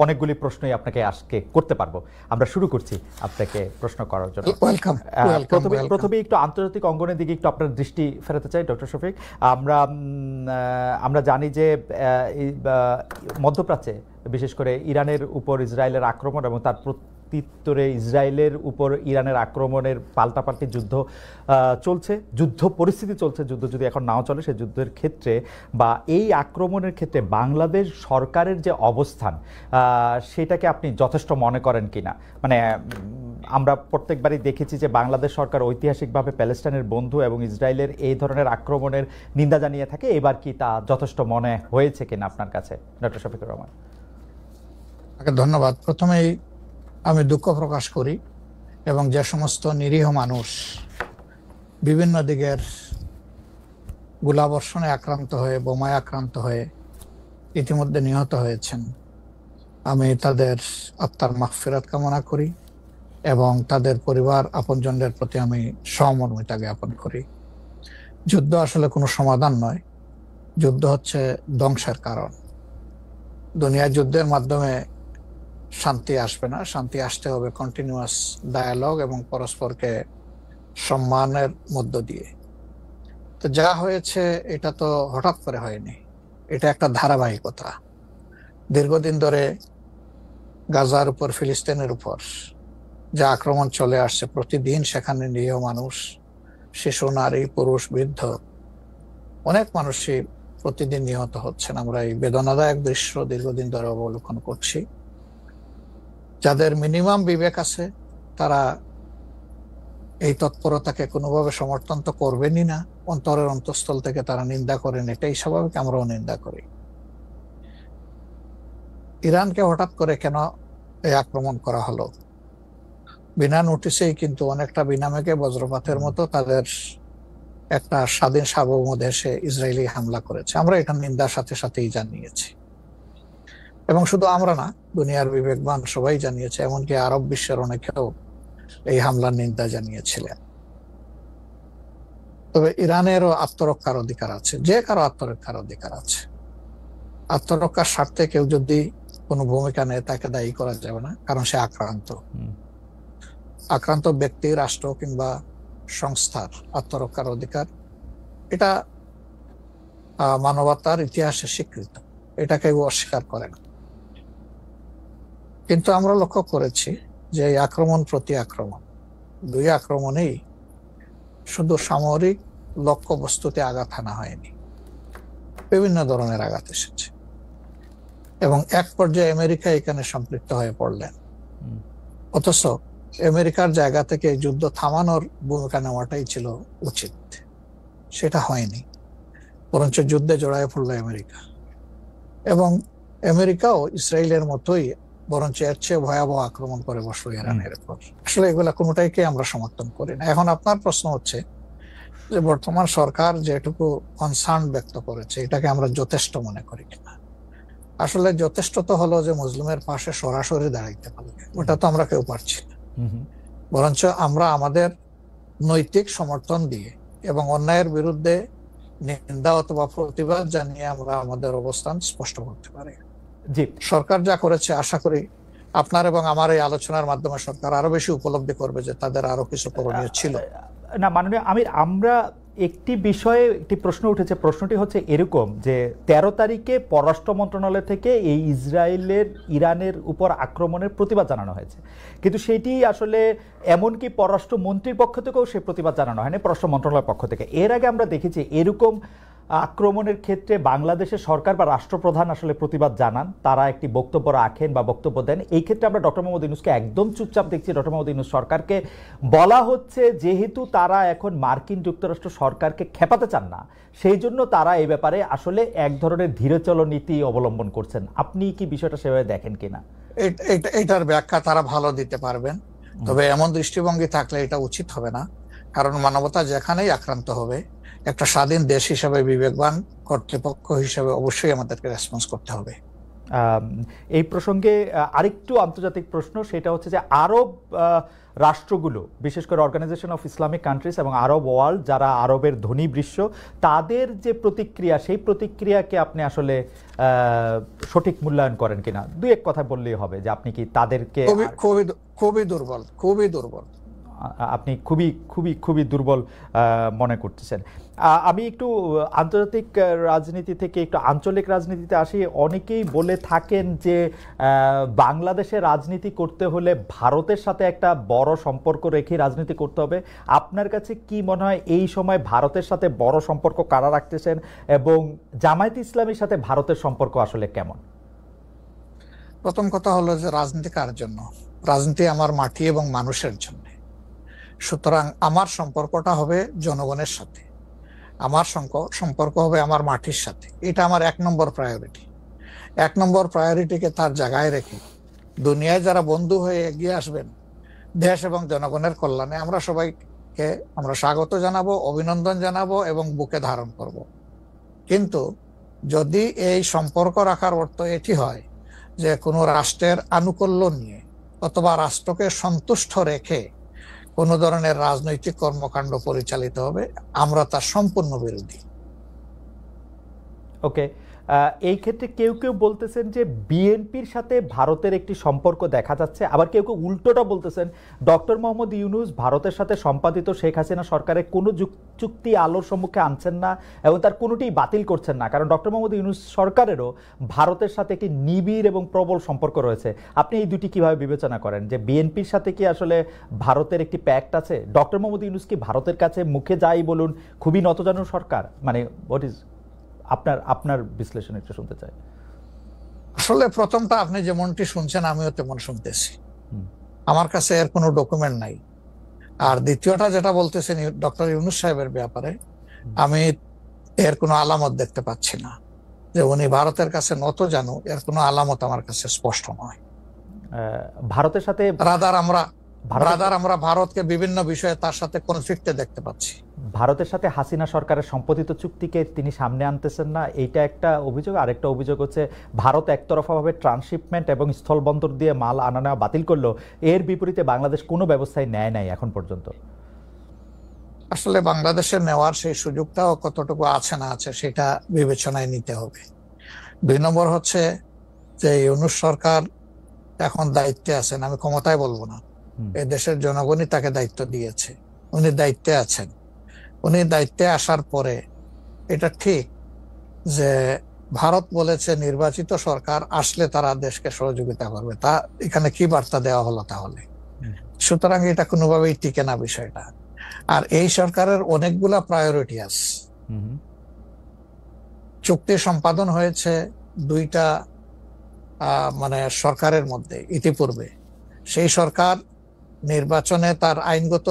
অনেকগুলি প্রশ্নই আপনাকে আজকে করতে পারবো। আমরা শুরু করছি আপনাকে প্রশ্ন করার জন্য। ওয়েলকাম প্রথমে একটু আন্তর্জাতিক অঙ্গনের দিকে একটু আপনার দৃষ্টি ফেরাতে চাই ডক্টর শফিক। আমরা জানি যে মধ্যপ্রাচ্যে বিশেষ করে ইরানের উপর ইসরায়েলের আক্রমণ এবং তার প্রত্যুত্তরে ইসরায়েলের উপর ইরানের আক্রমণের পাল্টাপাল্টি যুদ্ধ চলছে, যুদ্ধ পরিস্থিতি চলছে। যুদ্ধ যদি এখন নাও চলে, সেই যুদ্ধের ক্ষেত্রে বা এই আক্রমণের ক্ষেত্রে বাংলাদেশ সরকারের যে অবস্থান সেটাকে আপনি যথেষ্ট মনে করেন কিনা? মানে আমরা প্রত্যেকবারই দেখেছি যে বাংলাদেশ সরকার ঐতিহাসিকভাবে প্যালেস্টাইনের বন্ধু এবং ইসরায়েলের এই ধরনের আক্রমণের নিন্দা জানিয়ে থাকে। এবার কি তা যথেষ্ট মনে হয়েছে কিনা আপনার কাছে, ডক্টর শফিকুর রহমান? ধন্যবাদ। প্রথমেই আমি দুঃখ প্রকাশ করি এবং যে সমস্ত নিরীহ মানুষ বিভিন্ন দিকের গোলাবর্ষণে আক্রান্ত হয়ে, বোমায় আক্রান্ত হয়ে ইতিমধ্যে নিহত হয়েছেন, আমি তাদের আত্মার মাগফিরাত কামনা করি এবং তাদের পরিবার আপনজনদের প্রতি আমি সহমর্মিতা জ্ঞাপন করি। যুদ্ধ আসলে কোনো সমাধান নয়, যুদ্ধ হচ্ছে ধ্বংসের কারণ। দুনিয়া যুদ্ধের মাধ্যমে শান্তি আসবে না, শান্তি আসতে হবে কন্টিনিউয়াস ডায়ালগ এবং পরস্পরকে সম্মানের মধ্য দিয়ে। তো যা হয়েছে এটা তো হঠাৎ করে হয়নি, এটা একটা ধারাবাহিকতা। দীর্ঘদিন ধরে গাজার উপর, ফিলিস্তিনের উপর যা আক্রমণ চলে আসছে, প্রতিদিন সেখানে নিরীহ মানুষ, শিশু, নারী, পুরুষ, বৃদ্ধ, অনেক মানুষই প্রতিদিন নিহত হচ্ছেন। আমরা এই বেদনাদায়ক দৃশ্য দীর্ঘদিন ধরে অবলোকন করছি। যাদের মিনিমাম বিবেক আছে তারা এই তৎপরতাকে কোনোভাবে সমর্থন তো করবেনই না, অন্তরের অন্তঃস্থল থেকে তারা নিন্দা করেন, এটাই স্বাভাবিক, আমরাও নিন্দা করি। ইরানকে হঠাৎ করে কেন এই আক্রমণ করা হলো? বিনা নোটিশেই, কিন্তু অনেকটা বিনা মেঘে বজ্রপাতের মতো তাদের একটা স্বাধীন সার্বভৌম দেশে ইসরায়েলি হামলা করেছে। আমরা এটা নিন্দার সাথে সাথেই জানিয়েছি এবং শুধু আমরা না, দুনিয়ার বিবেকবান সবাই জানিয়েছে, এমনকি আরব বিশ্বের অনেকেও এই হামলার নিন্দা জানিয়েছিলেন। তবে ইরানেরও আত্মরক্ষার অধিকার আছে, যে কারো আত্মরক্ষার অধিকার আছে। আত্মরক্ষার স্বার্থে কেউ যদি কোনো ভূমিকা নেয় তাকে দায়ী করা যাবে না, কারণ সে আক্রান্ত ব্যক্তি, রাষ্ট্র কিংবা সংস্থার আত্মরক্ষার অধিকার, এটা মানবতার ইতিহাসে স্বীকৃত, এটা কেউ অস্বীকার করে না। কিন্তু আমরা লক্ষ্য করেছি যে এই আক্রমণ প্রতি আক্রমণ, দুই আক্রমণেই শুধু সামরিক লক্ষ্য বস্তুতে আঘাত হানা হয়নি, বিভিন্ন ধরনের আঘাত এসেছে এবং এক পর্যায়ে আমেরিকা এখানে সম্পৃক্ত হয়ে পড়লেন। অথচ আমেরিকার জায়গা থেকে যুদ্ধ থামানোর ভূমিকা নেওয়াটাই ছিল উচিত, সেটা হয়নি, বরঞ্চ যুদ্ধে জড়ায় পড়ল আমেরিকা। এবং আমেরিকাও ইসরায়েলের মতোই, বরঞ্চ এর চেয়ে ভয়াবহ আক্রমণ করে বসলো ইরানের উপর। আসলে এগুলা কোনোটাইকে আমরা সমর্থন করি না। এখন আপনার প্রশ্ন হচ্ছে যে বর্তমান সরকার যেটুকু কনসার্ন ব্যক্ত করেছে এটাকে আমরা যথেষ্ট মনে করি কিনা। আসলে যথেষ্ট তো হলো যে মুসলিমের পাশে সরাসরি দাঁড়াইতে পারবে, ওটা তো আমরা কেউ পারছি না। বরঞ্চ আমরা আমাদের নৈতিক সমর্থন দিয়ে এবং অন্যায়ের বিরুদ্ধে নিন্দা অথবা প্রতিবাদ জানিয়ে আমরা আমাদের অবস্থান স্পষ্ট করতে পারি। সরকার যা করেছে, আশা করি আপনার এবং আমার এই আলোচনার মাধ্যমে সরকার আরো বেশি উপলব্ধি করবে যে তাদের আরো কিছু করণীয় ছিল। না মাননীয় আমির, আমরা একটি বিষয়ে একটি প্রশ্ন উঠেছে। প্রশ্নটি হচ্ছে এরকম যে 13 তারিখে পররাষ্ট্র মন্ত্রণালয় থেকে এই ইরানের উপর আক্রমণের প্রতিবাদ জানানো হয়েছে, কিন্তু সেটি আসলে এমনকি পররাষ্ট্র মন্ত্রীর পক্ষ থেকেও সে প্রতিবাদ জানানো হয়নি, পররাষ্ট্র মন্ত্রণালয়ের পক্ষ থেকে। এর আগে আমরা দেখেছি এরকম আক্রমণের ক্ষেত্রে বাংলাদেশের সরকার বা রাষ্ট্রপ্রধান আসলে প্রতিবাদ জানান, তারা একটি বক্তব্য রাখেন বা বক্তব্য দেন। এই ক্ষেত্রে আমরা ডক্টর মোহাম্মদ ইউনূসকে একদম চুপচাপ দেখছি। ডক্টর মোহাম্মদ ইউনূস সরকারকে বলা হচ্ছে যেহেতু তারা এখন মার্কিন যুক্তরাষ্ট্র সরকারকে খেপাতে চান না, সেই জন্য তারা এই ব্যাপারে আসলে এক ধরনের ধীরচল নীতি অবলম্বন করছেন। আপনি কি বিষয়টা সেভাবে দেখেন কিনা? এটার ব্যাখ্যা তারা ভালো দিতে পারবেন, তবে এমন দৃষ্টিভঙ্গি থাকলে এটা উচিত হবে না। কারণ মানবতা যেখানেই আক্রান্ত হবে, একটা স্বাধীন দেশ হিসেবে, বিবেকবান কর্তৃপক্ষ হিসেবে অবশ্যই আমাদেরকে রেসপন্স করতে হবে। এই প্রসঙ্গে আরেকটু আন্তর্জাতিক প্রশ্ন, সেটা হচ্ছে যে আরব রাষ্ট্রগুলো, বিশেষ করে অর্গানাইজেশন অফ ইসলামিক কান্ট্রিজ এবং আরব ওয়ার্ল্ড, যারা আরবের ধনী বৃষ্য, তাদের যে প্রতিক্রিয়া, সেই প্রতিক্রিয়াকে আপনি আসলে সঠিক মূল্যায়ন করেন কিনা, দুই এক কথা বললেই হবে যে আপনি কি তাদেরকে খুবই দুর্বল, খুবই দুর্বল, আপনি খুবই খুবই খুবই দুর্বল মনে করতেছেন। আমি একটু আন্তর্জাতিক রাজনীতি থেকে একটু আঞ্চলিক রাজনীতিতে আসি। অনেকেই বলে থাকেন যে বাংলাদেশে রাজনীতি করতে হলে ভারতের সাথে একটা বড় সম্পর্ক রেখে রাজনীতি করতে হবে। আপনার কাছে কি মনে হয় এই সময় ভারতের সাথে বড় সম্পর্ক কারা রাখতেছেন, এবং জামায়াতে ইসলামীর সাথে ভারতের সম্পর্ক আসলে কেমন? প্রথম কথা হলো যে রাজনীতি কার জন্য? রাজনীতি আমার মাটি এবং মানুষের জন্য। সুতরাং আমার সম্পর্কটা হবে জনগণের সাথে, আমার সম্পর্ক হবে আমার মাটির সাথে। এটা আমার 1 নম্বর প্রায়োরিটি। 1 নম্বর প্রায়োরিটিকে তার জায়গায় রেখে দুনিয়ায় যারা বন্ধু হয়ে এগিয়ে আসবেন দেশ এবং জনগণের কল্যাণে, আমরা সবাইকে আমরা স্বাগত জানাবো, অভিনন্দন জানাবো এবং বুকে ধারণ করব। কিন্তু যদি এই সম্পর্ক রাখার অর্থ এটি হয় যে কোনো রাষ্ট্রের আনুকূল্য নিয়ে অথবা রাষ্ট্রকে সন্তুষ্ট রেখে কোন ধরনের রাজনৈতিক কর্মকাণ্ড পরিচালিত হবে, আমরা তার সম্পূর্ণ বিরোধী। ওকে, এই ক্ষেত্রে কেউ কেউ বলতেছেন যে বিএনপির সাথে ভারতের একটি সম্পর্ক দেখা যাচ্ছে, আবার কেউ কেউ উল্টোটা বলতেছেন ডক্টর মোহাম্মদ ইউনূস ভারতের সাথে সম্পাদিত শেখ হাসিনা সরকারের কোনো চুক্তি আলোর সম্মুখে আনছেন না এবং তার কোনোটি বাতিল করছেন না, কারণ ডক্টর মোহাম্মদ ইউনূস সরকারেরও ভারতের সাথে একটি নিবিড় এবং প্রবল সম্পর্ক রয়েছে। আপনি এই দুটি কিভাবে বিবেচনা করেন, যে বিএনপির সাথে কি আসলে ভারতের একটি প্যাক্ট আছে? ডক্টর মোহাম্মদ ইউনূস কি ভারতের কাছে মুখে যাই বলুন খুবই নতজানু সরকার? মানে হোয়াট ইজ আপনার বিশ্লেষণ একটু শুনতে চাই। আসলে প্রথমটা আপনি যেমনটি শুনছেন আমিও তেমন শুনতেছি, আমার কাছে এর কোনো ডকুমেন্ট নাই। আর দ্বিতীয়টা যেটা বলতেছেন ডক্টর ইউনূস সাহেবের ব্যাপারে, আমি এর কোনো আলামত দেখতে পাচ্ছি না যে উনি ভারতের কাছে নত জানু, এর কোনো আলামত আমার কাছে স্পষ্ট নয়। ভারতের সাথে আমরা ভারতকে বিভিন্ন বিষয়ে তার সাথে কনফ্লিক্টে দেখতে পাচ্ছি। ভারতের সাথে হাসিনা সরকারের সম্পাদিত চুক্তিকে তিনি সামনে আনতেছেন না, এইটা একটা অভিযোগ। আরেকটা অভিযোগ হচ্ছে ভারত একতরফাভাবে ট্রান্সশিপমেন্ট এবং স্থলবন্দর দিয়ে মাল আনা নেওয়া বাতিল করলো, এর বিপরীতে বাংলাদেশ কোনো ব্যবস্থাই নেয় নাই এখন পর্যন্ত। আসলে বাংলাদেশের নেওয়ার সেই সুযোগটাও কতটুকু আছে না আছে সেটা বিবেচনায় নিতে হবে। 2 নম্বর হচ্ছে যে ইউনূস সরকার এখন দায়িত্বে আছেন, আমি ক্ষমতায় বলবো না, এই দেশের জনগণই তাকে দায়িত্ব দিয়েছে, উনি দায়িত্বে আছেন। উনি দায়িত্বে আসার পরে এটা ঠিক যে ভারত বলেছে নির্বাচিত সরকার আসলে তারা দেশকে সহযোগিতা করবে, তা এখানে কি বার্তা দেওয়া হলো তাহলে? সুতরাং এটা কোনোভাবেই টিকে না বিষয়টা। আর এই সরকারের অনেকগুলা প্রায়োরিটি আছে। চুক্তি সম্পাদন হয়েছে 2টা মানে সরকারের মধ্যে ইতিপূর্বে। সেই সরকার নির্বাচনে তার আইনগত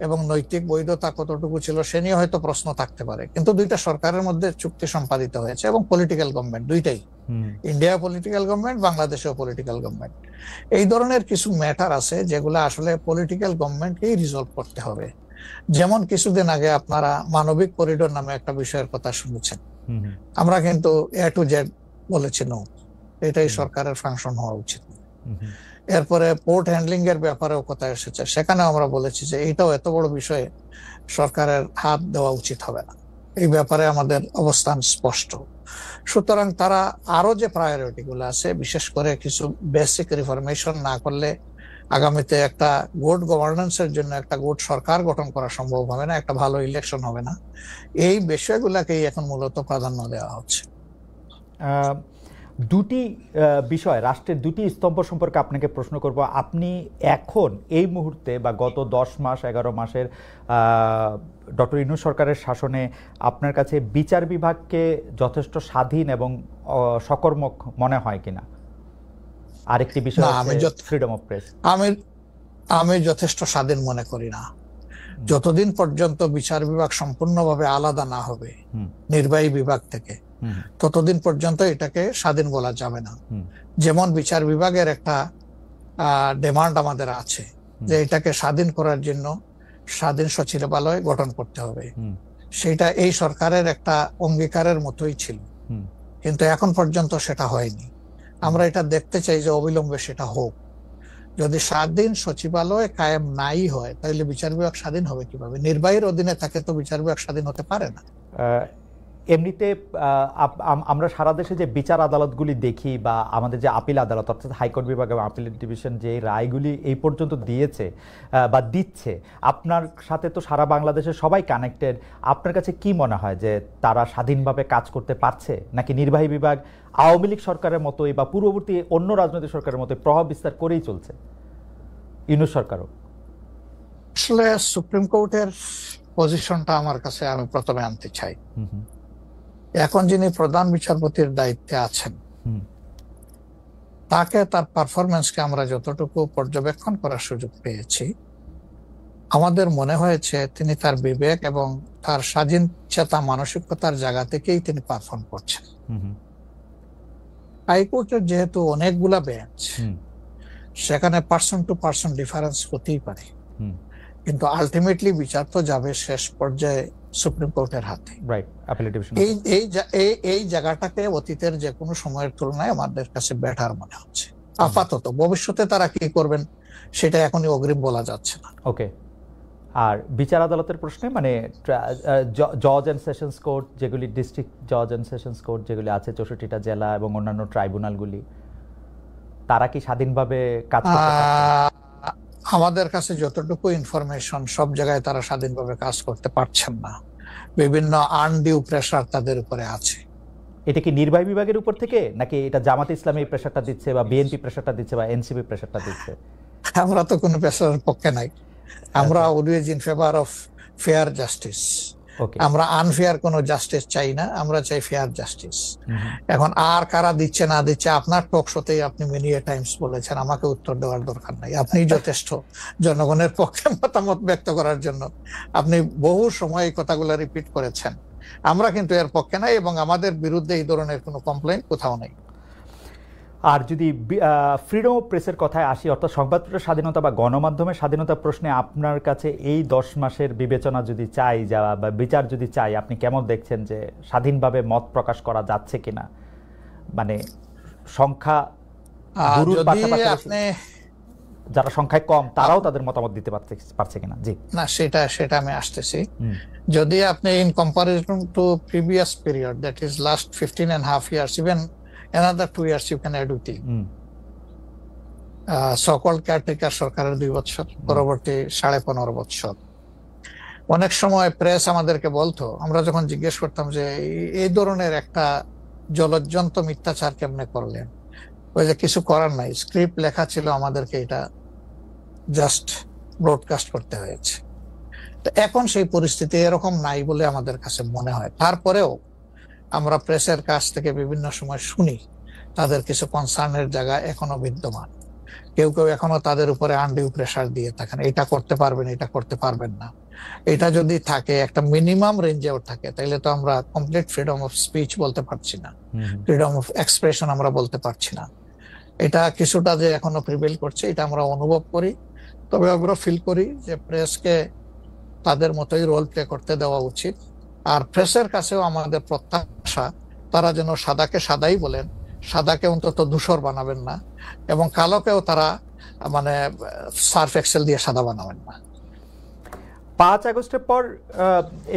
এবং নৈতিক বৈধতা কতটুকু ছিল সে নিয়ে হয়তো প্রশ্ন থাকতে পারে, কিন্তু 2টা সরকারের মধ্যে চুক্তি সম্পাদিত হয়েছে এবং পলিটিক্যাল গভর্নমেন্ট দুইটাই, ইন্ডিয়া পলিটিক্যাল গভর্নমেন্ট, বাংলাদেশেও পলিটিক্যাল গভর্নমেন্ট। এই ধরনের কিছু ম্যাটার আছে যেগুলো আসলে পলিটিক্যাল গভর্নমেন্টকেই রিজলভ করতে হবে। যেমন কিছুদিন আগে আপনারা মানবিক করিডোর নামে একটা বিষয়ের কথা শুনেছেন, আমরা কিন্তু A to Z বলেছি নো, এটাই সরকারের ফাংশন হওয়া উচিত। এরপরে পোর্ট হ্যান্ডলিং এর ব্যাপারেও কথা এসেছে, সেখানেও আমরা বলেছি যে এইটাও এত বড় বিষয়ে সরকারের হাত দেওয়া উচিত হবে না, এই ব্যাপারে আমাদের অবস্থান স্পষ্ট। সুতরাং তারা আরো যে প্রায়োরিটি গুলো আছে, বিশেষ করে কিছু বেসিক রিফরমেশন না করলে আগামীতে একটা গুড গভর্নেন্সের জন্য একটা গুড সরকার গঠন করা সম্ভব হবে না, একটা ভালো ইলেকশন হবে না, এই বিষয়গুলোকেই এখন মূলত প্রাধান্য দেওয়া হচ্ছে। দুটি বিষয়, রাষ্ট্রের দুটি স্তম্ভ সম্পর্কে আপনাকে প্রশ্ন করব। আপনি এখন এই মুহূর্তে বা গত 10 মাস 11 মাসের ডক্টর ইউনূস সরকারের শাসনে আপনার কাছে বিচার বিভাগকে যথেষ্ট স্বাধীন এবং সকর্মক মনে হয় কিনা? আরেকটি বিষয় ফ্রিডম অফ প্রেস। আমি যথেষ্ট স্বাধীন মনে করি না। যতদিন পর্যন্ত বিচার বিভাগ সম্পূর্ণভাবে আলাদা না হবে নির্বাহী বিভাগ থেকে, ততদিন পর্যন্ত এটাকে স্বাধীন বলা যাবে না। যেমন বিচার বিভাগের একটা ডিমান্ড আমাদের আছে যে এটাকে স্বাধীন করার জন্য স্বাধীন সচিবালয় গঠন করতে হবে, সেটা এই সরকারের একটা অঙ্গীকারের মতোই ছিল, কিন্তু এখন পর্যন্ত সেটা হয়নি। আমরা এটা দেখতে চাই যে অবিলম্বে সেটা হোক। যদি স্বাধীন সচিবালয় কায়েম নাই হয় তাহলে বিচার বিভাগ স্বাধীন হবে কিভাবে? নির্বাহীর অধীনে থাকে তো বিচার বিভাগ স্বাধীন হতে পারে না। এমনিতে আমরা সারা দেশে যে বিচার আদালতগুলি দেখি বা আমাদের যে আপিল আদালত অর্থাৎ হাইকোর্ট বিভাগ এবং আপিল ডিভিশন যে রায়গুলি এই পর্যন্ত দিয়েছে বা দিচ্ছে, আপনার সাথে তো সারা বাংলাদেশের সবাই কানেক্টেড। আপনার কাছে কি মনে হয় যে তারা স্বাধীনভাবে কাজ করতে পারছে, নাকি নির্বাহী বিভাগ আওয়ামী লীগ সরকারের মতোই বা পূর্ববর্তী অন্য রাজনৈতিক সরকারের মতোই প্রভাব বিস্তার করেই চলছে? ইউনূস সরকারও আসলে সুপ্রিম কোর্টের পজিশনটা আমার কাছে আমি প্রথমে আনতে চাই। এখন যিনি প্রধান বিচারপতির দায়িত্বে আছেন তাকে, তার পারফরমেন্সকে আমরা যতটুকু পর্যবেক্ষণ করার সুযোগ পেয়েছি, আমাদের মনে হয়েছে তিনি তার বিবেক এবং তার স্বাধীন চেতা মানসিকতার জায়গা থেকেই তিনি পারফর্ম করছেন। হাইকোর্টের যেহেতু অনেকগুলা বেঞ্চ, সেখানে পার্সন টু পার্সন ডিফারেন্স হতেই পারে, কিন্তু আলটিমেটলি বিচার তো যাবে শেষ পর্যায়ে সুপ্রিম কোর্টের হাতে। এই জায়গাটাকে অতীতের যে কোনো সময়ের তুলনায় আমাদের কাছে বেটার মনে হচ্ছে আপাতত। ভবিষ্যতে তারা কি করবেন সেটা এখনই অগ্রিম বলা যাচ্ছে না। ওকে। আর বিচার আদালতের প্রশ্নে মানে জজ এন্ড সেশনস কোর্ট যেগুলি, ডিস্ট্রিক্ট জজ এন্ড সেশনস কোর্ট যেগুলি আছে 64টা জেলা এবং অন্যান্য ট্রাইব্যুনালগুলি, তারা কি স্বাধীনভাবে কাজ করতে পারছে? আমাদের কাছে যতটুকু ইনফরমেশন, সব জায়গায় তারা স্বাধীনভাবে কাজ করতে পারছেন না। বিভিন্ন আনডিউ প্রেসার তাদের উপরে আছে। এটা কি নির্বাহী বিভাগের উপর থেকে, নাকি এটা জামাতে ইসলামী প্রেসারটা দিচ্ছে বা বিএনপি প্রেসারটা দিচ্ছে বা এনসিপি প্রেসারটা দিচ্ছে? আমরা তো কোনো প্রেসারের পক্ষে নাই। আমরা always in favour of fair justice. আমরা আনফেয়ার কোনো জাস্টিস চাই না, আমরা চাই ফেয়ার জাস্টিস। এখন আর কারা দিচ্ছে না দিচ্ছে, আপনার টক শোতেই আপনি মেনি টাইমস বলেছেন, আমাকে উত্তর দেওয়ার দরকার নাই। আপনি যথেষ্ট জনগণের পক্ষে মতামত ব্যক্ত করার জন্য আপনি বহু সময় এই কথাগুলো রিপিট করেছেন। আমরা কিন্তু এর পক্ষে নাই এবং আমাদের বিরুদ্ধে এই ধরনের কোনো কমপ্লেইন কোথাও নেই। আর যদি ফ্রিডম অফ প্রেসের কথায় আসি, অর্থাৎ সংবাদপত্রের স্বাধীনতা বা গণমাধ্যমের স্বাধীনতা প্রশ্নে আপনার কাছে এই 10 মাসের বিবেচনা যদি চাই বা বিচার যদি চাই, আপনি কেমন দেখছেন যে স্বাধীনভাবে মত প্রকাশ করা যাচ্ছে কিনা? মানে সংখ্যা যারা সংখ্যায় কম তারাও তাদের মতামত দিতে পারছে কিনা? জি না, সেটা আমি আসতেছি। যদি আপনি in comparison two previous period, that is last 15.5 years, even another 2 years you can add with it. So-called caretaker সরকারের 2 বছর, পরবর্তী 15.5 বছর। অনেক সময় প্রেস আমাদেরকে বলতো, আমরা যখন জিজ্ঞেস করতাম যে এই ধরনের একটা জলজ্জন্ত মিথ্যাচার কেমনে করলেন, ওই যে কিছু করার নাই, স্ক্রিপ্ট লেখা ছিল, আমাদেরকে এটা জাস্ট ব্রডকাস্ট করতে হয়েছে। তো এখন সেই পরিস্থিতি এরকম নাই বলে আমাদের কাছে মনে হয়। তারপরেও আমরা প্রেসের কাছ থেকে বিভিন্ন সময় শুনি তাদের কিছু কনসার্নের জায়গা এখনো বিদ্যমান। কেউ কেউ এখনো তাদের উপরে আনডিউ প্রেসার দিয়ে থাকেন, এটা করতে পারবেন, এটা করতে পারবেন না। এটা যদি থাকে একটা মিনিমাম রেঞ্জেও থাকে, তাহলে তো আমরা কমপ্লিট ফ্রিডম অফ স্পিচ বলতে পারছি না, ফ্রিডম অফ এক্সপ্রেশন আমরা বলতে পারছি না। এটা কিছুটা যে এখনো প্রিভেল করছে, এটা আমরা অনুভব করি। তবে আমরা ফিল করি যে প্রেসকে তাদের মতোই রোল প্লে করতে দেওয়া উচিত। আর প্রেসের কাছেও আমাদের প্রত্যাশা, তারা যেন সাদাকে সাদাই বলেন, সাদাকে অন্তত ধূসর বানাবেন না, এবং কালোকেও তারা মানে সার্ফ এক্সেল দিয়ে সাদা বানাবেন না। 5 আগস্টের পর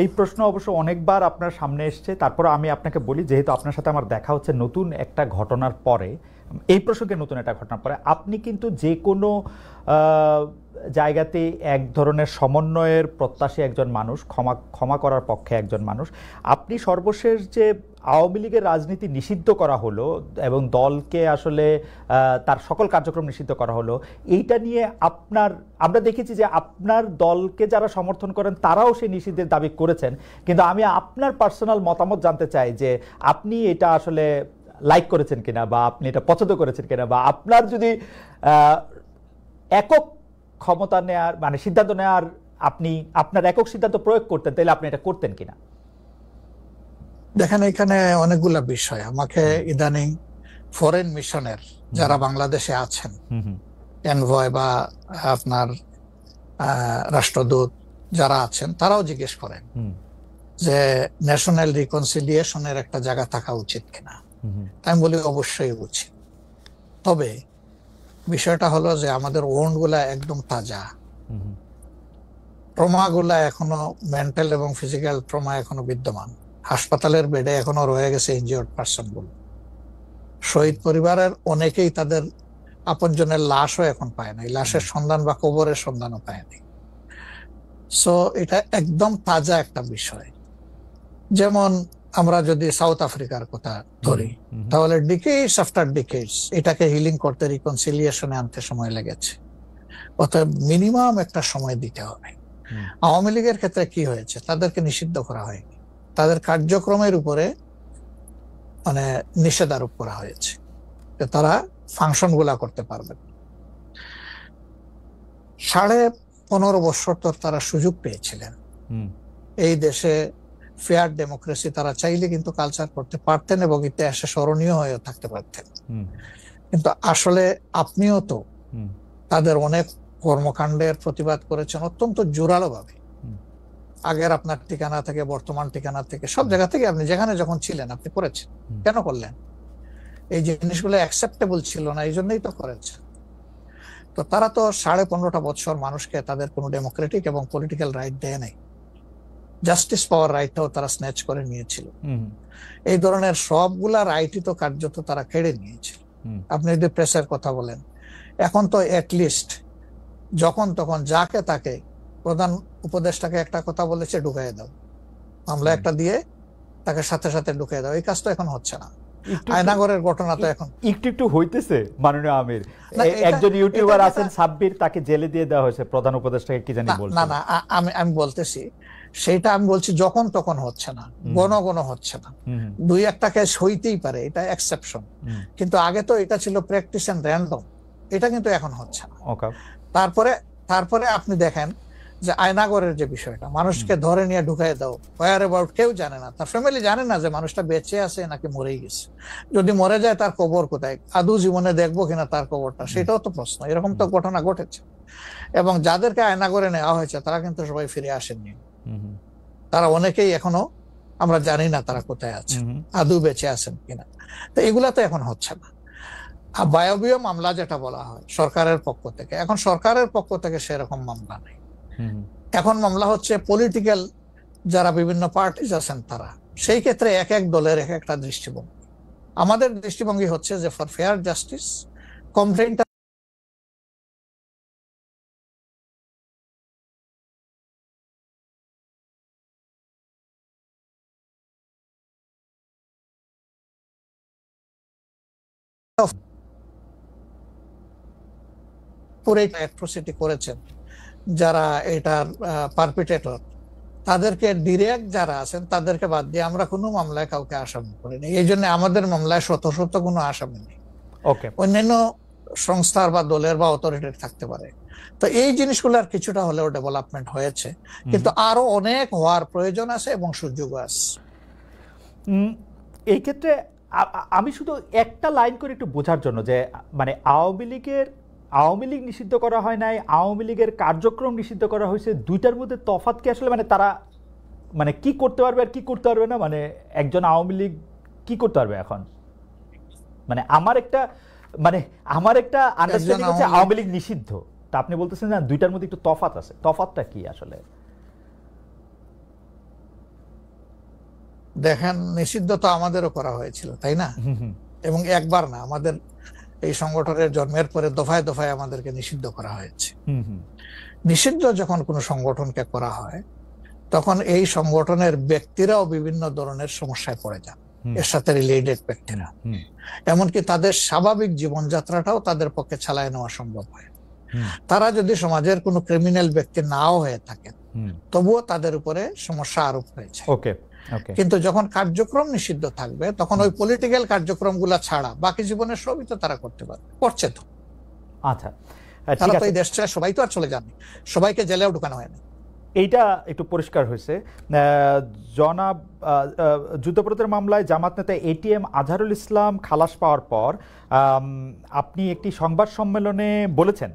এই প্রশ্ন অবশ্য অনেকবার আপনার সামনে এসছে। তারপর আমি আপনাকে বলি, যেহেতু আপনার সাথে আমার দেখা হচ্ছে নতুন একটা ঘটনার পরে, এই প্রসঙ্গে নতুন একটা ঘটনার পরে, আপনি কিন্তু যে কোনো জায়গাতে এক ধরনের সমন্বয়ের প্রত্যাশী একজন মানুষ, ক্ষমা করার পক্ষে একজন মানুষ। আপনি সর্বশেষ যে আওয়ামী লীগের রাজনীতি নিষিদ্ধ করা হলো এবং দলকে আসলে তার সকল কার্যক্রম নিষিদ্ধ করা হলো, এইটা নিয়ে আমরা দেখেছি যে আপনার দলকে যারা সমর্থন করেন তারাও সেই নিষিদ্ধের দাবি করেছেন। কিন্তু আমি আপনার পার্সোনাল মতামত জানতে চাই যে আপনি এটা আসলে লাইক করেছেন কিনা, বা আপনি এটা পছন্দ করেছেন কিনা, বা আপনার যদি একক ক্ষমতা নেয়ার মানে সিদ্ধান্ত নেওয়ার, আপনি আপনার একক সিদ্ধান্ত প্রয়োগ করতেন, তাহলে আপনি এটা করতেন কিনা? দেখেন, এখানে অনেকগুলা বিষয়। আমাকে ইদানিং ফরেন মিশনের যারা বাংলাদেশে আছেন, এনভয় বা আপনার রাষ্ট্রদূত যারা আছেন, তারাও জিজ্ঞেস করেন যে ন্যাশনাল রিকনসিলিয়েশনের একটা জায়গা থাকা উচিত কিনা। আমি বলি অবশ্যই উচিত। তবে বিষয়টা হলো যে আমাদের ওন্ড গুলা একদম তাজা, ট্রমাগুলা এখনো মেন্টাল এবং ফিজিক্যাল ট্রমা এখনো বিদ্যমান। হাসপাতালের বেডে এখনো রয়ে গেছে ইনজিওর্ড পার্সন গুলো। শহীদ পরিবারের অনেকেই তাদের আপনজনের লাশও এখন পায় নাই, লাশের সন্ধান বা কবরের সন্ধানও পায়নি। সো এটা একদম তাজা একটা বিষয়। যেমন আমরা যদি সাউথ আফ্রিকার কথা ধরি, তাহলে ডিকেডস আফটার ডিকেডস এটাকে হিলিং করতে, রিকনসিলিয়েশনে আনতে সময় লেগেছে। অতএব মিনিমাম একটা সময় দিতে হবে। আওয়ামী লীগের ক্ষেত্রে কি হয়েছে, তাদেরকে নিষিদ্ধ করা হয়নি, তাদের কার্যক্রমের উপরে মানে নিষেধ আরোপ করা হয়েছে, তারা ফাংশন গুলা করতে পারবে। 15.5 বছর তো তারা সুযোগ পেয়েছিলেন এই দেশে ফেয়ার ডেমোক্রেসি, তারা চাইলে কিন্তু কালচার করতে পারতেন এবং ইতিহাসে স্মরণীয় হয়ে থাকতে পারতেন। কিন্তু আসলে আপনিও তো তাদের অনেক কর্মকাণ্ডের প্রতিবাদ করেছেন অত্যন্ত জোরালো ভাবে। আগের আপনার ঠিকানা থেকে, বর্তমান ঠিকানা থেকে, সব জায়গা থেকে আপনি যেখানে যখন ছিলেন আপনি করেছেন। কেন করলেন? এই জিনিসগুলো অ্যাকসেপ্টেবল ছিল না, এই জন্যই তো করেছেন। তো তারা তো 15.5 বছর মানুষকে তাদের কোনো ডেমোক্রেটিক এবং পলিটিক্যাল রাইট দেয় নাই। জাস্টিস পাওয়ার রাইটটাও তারা স্ন্যাচ করে নিয়েছিল। এই ধরনের সবগুলা রাইটই তো কার্যত তারা কেড়ে নিয়েছিল। আপনি যদি প্রেসের কথা বলেন, এখন তো অ্যাটলিস্ট যখন তখন যাকে তাকে, প্রধান উপদেষ্টাকে একটা কথা বলেছে ঢুকাই দাও, মামলা একটা দিয়ে তাকে সাথে সাথে ঢুকাই দাও, এই কাজ তো এখন হচ্ছে না। আয়নাগরের ঘটনা তো এখন একটু হইতেছে। মাননীয় আমির, একজন ইউটিউবার আছেন সাব্বির, তাকে জেলে দিয়ে দেওয়া হয়েছে প্রধান উপদেষ্টাকে, কি জানি বলছে। না আমি বলতেছি সেটা, আমি বলছি যখন তখন হচ্ছে না, গণ হচ্ছে না। 2-1টা কেস হইতেই পারে, এটা এক্সেপশন, কিন্তু আগে তো এটা ছিল প্র্যাকটিস এন্ড র্যান্ডম, এটা কিন্তু এখন হচ্ছে না। তারপরে আপনি দেখেন যে আয়নাগরের যে বিষয়টা, মানুষকে ধরে নিয়ে ঢুকাই দাও, ওয়ার অ্যাবাউট কেউ জানে না, তার ফ্যামিলি জানে না যে মানুষটা বেঁচে আছে নাকি মরেই গেছে। যদি মরে যায় তার কবর কোথায়, আদৌ জীবনে দেখবো কিনা তার কবরটা, সেটাও তো প্রশ্ন। এরকম তো ঘটনা ঘটেছে। এবং যাদেরকে আয়নাগরে নেওয়া হয়েছে তারা কিন্তু সবাই ফিরে আসেননি। তারা অনেকেই এখনো আমরা জানি না তারা কোথায় আছে, আদৌ বেঁচে আছেন কিনা। তো এগুলা তো এখন হচ্ছে না। বায়বীয় মামলা যেটা বলা হয় সরকারের পক্ষ থেকে, এখন সরকারের পক্ষ থেকে সেরকম মামলা নেই। এখন মামলা হচ্ছে পলিটিক্যাল যারা বিভিন্ন পার্টিজ আছেন তারা, সেই ক্ষেত্রে এক এক দলের এক একটা দৃষ্টিভঙ্গি। আমাদের দৃষ্টিভঙ্গি হচ্ছে যে ফর ফেয়ার জাস্টিস কমপ্লেইনটা পুরো অ্যাট্রোসিটি করেছেন যারা এটার পারপিটেটর, তাদেরকে ডিরেক্ট যারা আছেন তাদেরকে বাদ দিয়ে আমরা কোনো মামলায় কাউকে আসামি করিনি। এই জন্য আমাদের মামলায় শত কোনো আসামি নেই। অন্যান্য সংস্থার বা দলের বা অথরিটির থাকতে পারে। তো এই জিনিসগুলোর কিছুটা হলেও ডেভেলপমেন্ট হয়েছে, কিন্তু আরো অনেক হওয়ার প্রয়োজন আছে এবং সুযোগ আছে। এই ক্ষেত্রে আমি শুধু একটা লাইন করে একটু বোঝার জন্য, যে মানে আওয়ামী লীগ নিষিদ্ধ করা হয় নাই, আওয়ামী লীগের কার্যক্রম নিষিদ্ধ করা হয়েছে, দুইটার মধ্যে তফাৎ কি আসলে? মানে তারা মানে কি করতে পারবে আর কি করতে পারবে না, মানে একজন আওয়ামী লীগ কি করতে পারবে এখন? মানে আমার একটা আন্ডারস্ট্যান্ডিং হচ্ছে আওয়ামী লীগ নিষিদ্ধ, তা আপনি বলতেছেন না দুইটার মধ্যে একটু তফাৎ আছে। তফাৎটা কি আসলে? দেখেন, নিষিদ্ধ তো আমাদেরও করা হয়েছিল, তাই না? এবং একবার না, আমাদের এই সংগঠনের জন্মের পরে দফায় দফায় আমাদেরকে নিষিদ্ধ করা হয়েছে। নিষিদ্ধ যখন কোনো সংগঠনকে করা হয় তখন এই সংগঠনের ব্যক্তিরাও বিভিন্ন ধরনের সমস্যায় পড়ে যান, এর সাথে রিলেটেড ব্যক্তিরা। এমনকি তাদের স্বাভাবিক জীবনযাত্রাটাও তাদের পক্ষে চালায় নেওয়া সম্ভব হয়। তারা যদি সমাজের কোনো ক্রিমিনাল ব্যক্তি নাও হয়ে থাকেন, তবুও তাদের উপরে সমস্যা আরোপ হয়েছে। কিন্তু যখন কার্যক্রম নিষিদ্ধ থাকবে তখন ওই পলিটিক্যাল কার্যক্রমগুলা ছাড়া বাকি জীবনের সবই তো তারা করতে পারবে, করছে তো। আচ্ছা, তারা তো এই দেশ ছেড়ে সবাই তো আর চলে যাননি, সবাইকে জেলেও ঢুকানো হয়নি। এইটা একটু পরিষ্কার হয়েছে। জনাব যুদ্ধাপরাধের মামলায় জামাত নেতা এটিএম আজহারুল ইসলাম খালাস পাওয়ার পর আপনি একটি সংবাদ সম্মেলনে বলেছেন,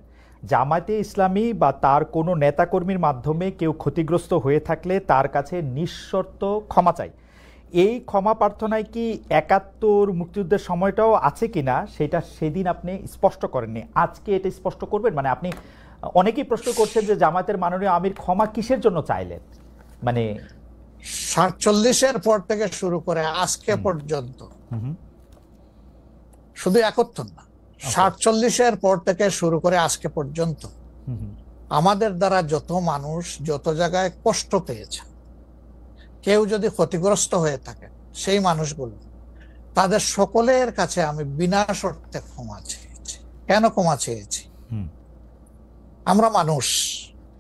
জামায়াতে ইসলামী বা তার কোনো নেতাকর্মীর মাধ্যমে কেউ ক্ষতিগ্রস্ত হয়ে থাকলে তার কাছে নিঃশর্ত ক্ষমা চাই। এই ক্ষমা প্রার্থনায় কি ৭১ মুক্তিযুদ্ধের সময়টাও আছে কিনা সেটা সেদিন আপনি স্পষ্ট করেননি, আজকে এটা স্পষ্ট করবেন? মানে আপনি, অনেকেই প্রশ্ন করছেন যে জামায়াতের মাননীয় আমির ক্ষমা কিসের জন্য চাইলেন, মানে ৪৭-এর পর থেকে শুরু করে আজকে পর্যন্ত, শুধু ৭১ না, ৪৭-এর পর থেকে শুরু করে আজকে পর্যন্ত আমাদের দ্বারা যত মানুষ যত জায়গায় কষ্ট পেয়েছে, কেউ যদি ক্ষতিগ্রস্ত হয়ে থাকে, সেই মানুষগুলো, তাদের সকলের কাছে আমি বিনা শর্তে ক্ষমা চেয়েছি। কেন ক্ষমা চেয়েছি? আমরা মানুষ,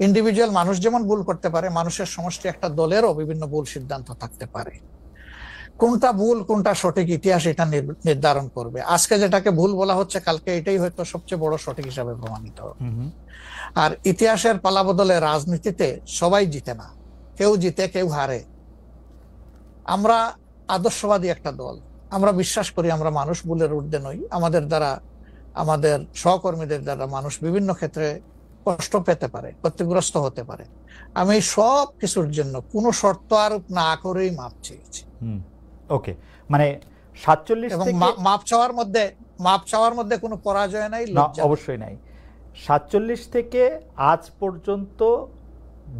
ইন্ডিভিজুয়াল মানুষ যেমন ভুল করতে পারে, মানুষের সমষ্টি একটা দলেরও বিভিন্ন ভুল সিদ্ধান্ত থাকতে পারে। কোনটা ভুল কোনটা সঠিক ইতিহাস এটা নির্ধারণ করবে। আজকে যেটাকে ভুল বলা হচ্ছে, কালকে এটাই হয়তো সবচেয়ে বড় সঠিক হিসাবে প্রমাণিত হবে। আর ইতিহাসের পালাবদলে রাজনীতিতে সবাই জিতে না, কেউ জিতে কেউ হারে। আমরা আদর্শবাদী একটা দল, আমরা বিশ্বাস করি আমরা মানুষ ভুলের ঊর্ধ্বে নই। আমাদের দ্বারা, আমাদের সহকর্মীদের দ্বারা মানুষ বিভিন্ন ক্ষেত্রে কষ্ট পেতে পারে, ক্ষতিগ্রস্ত হতে পারে। আমি সব কিছুর জন্য কোনো শর্ত আরোপ না করেই মাপ চেয়েছি। ওকে, মানে ৪৭ এবং থেকে মাপ চাওয়ার মধ্যে কোনো পরাজয় নাই, অবশ্যই নাই। ৪৭ থেকে আজ পর্যন্ত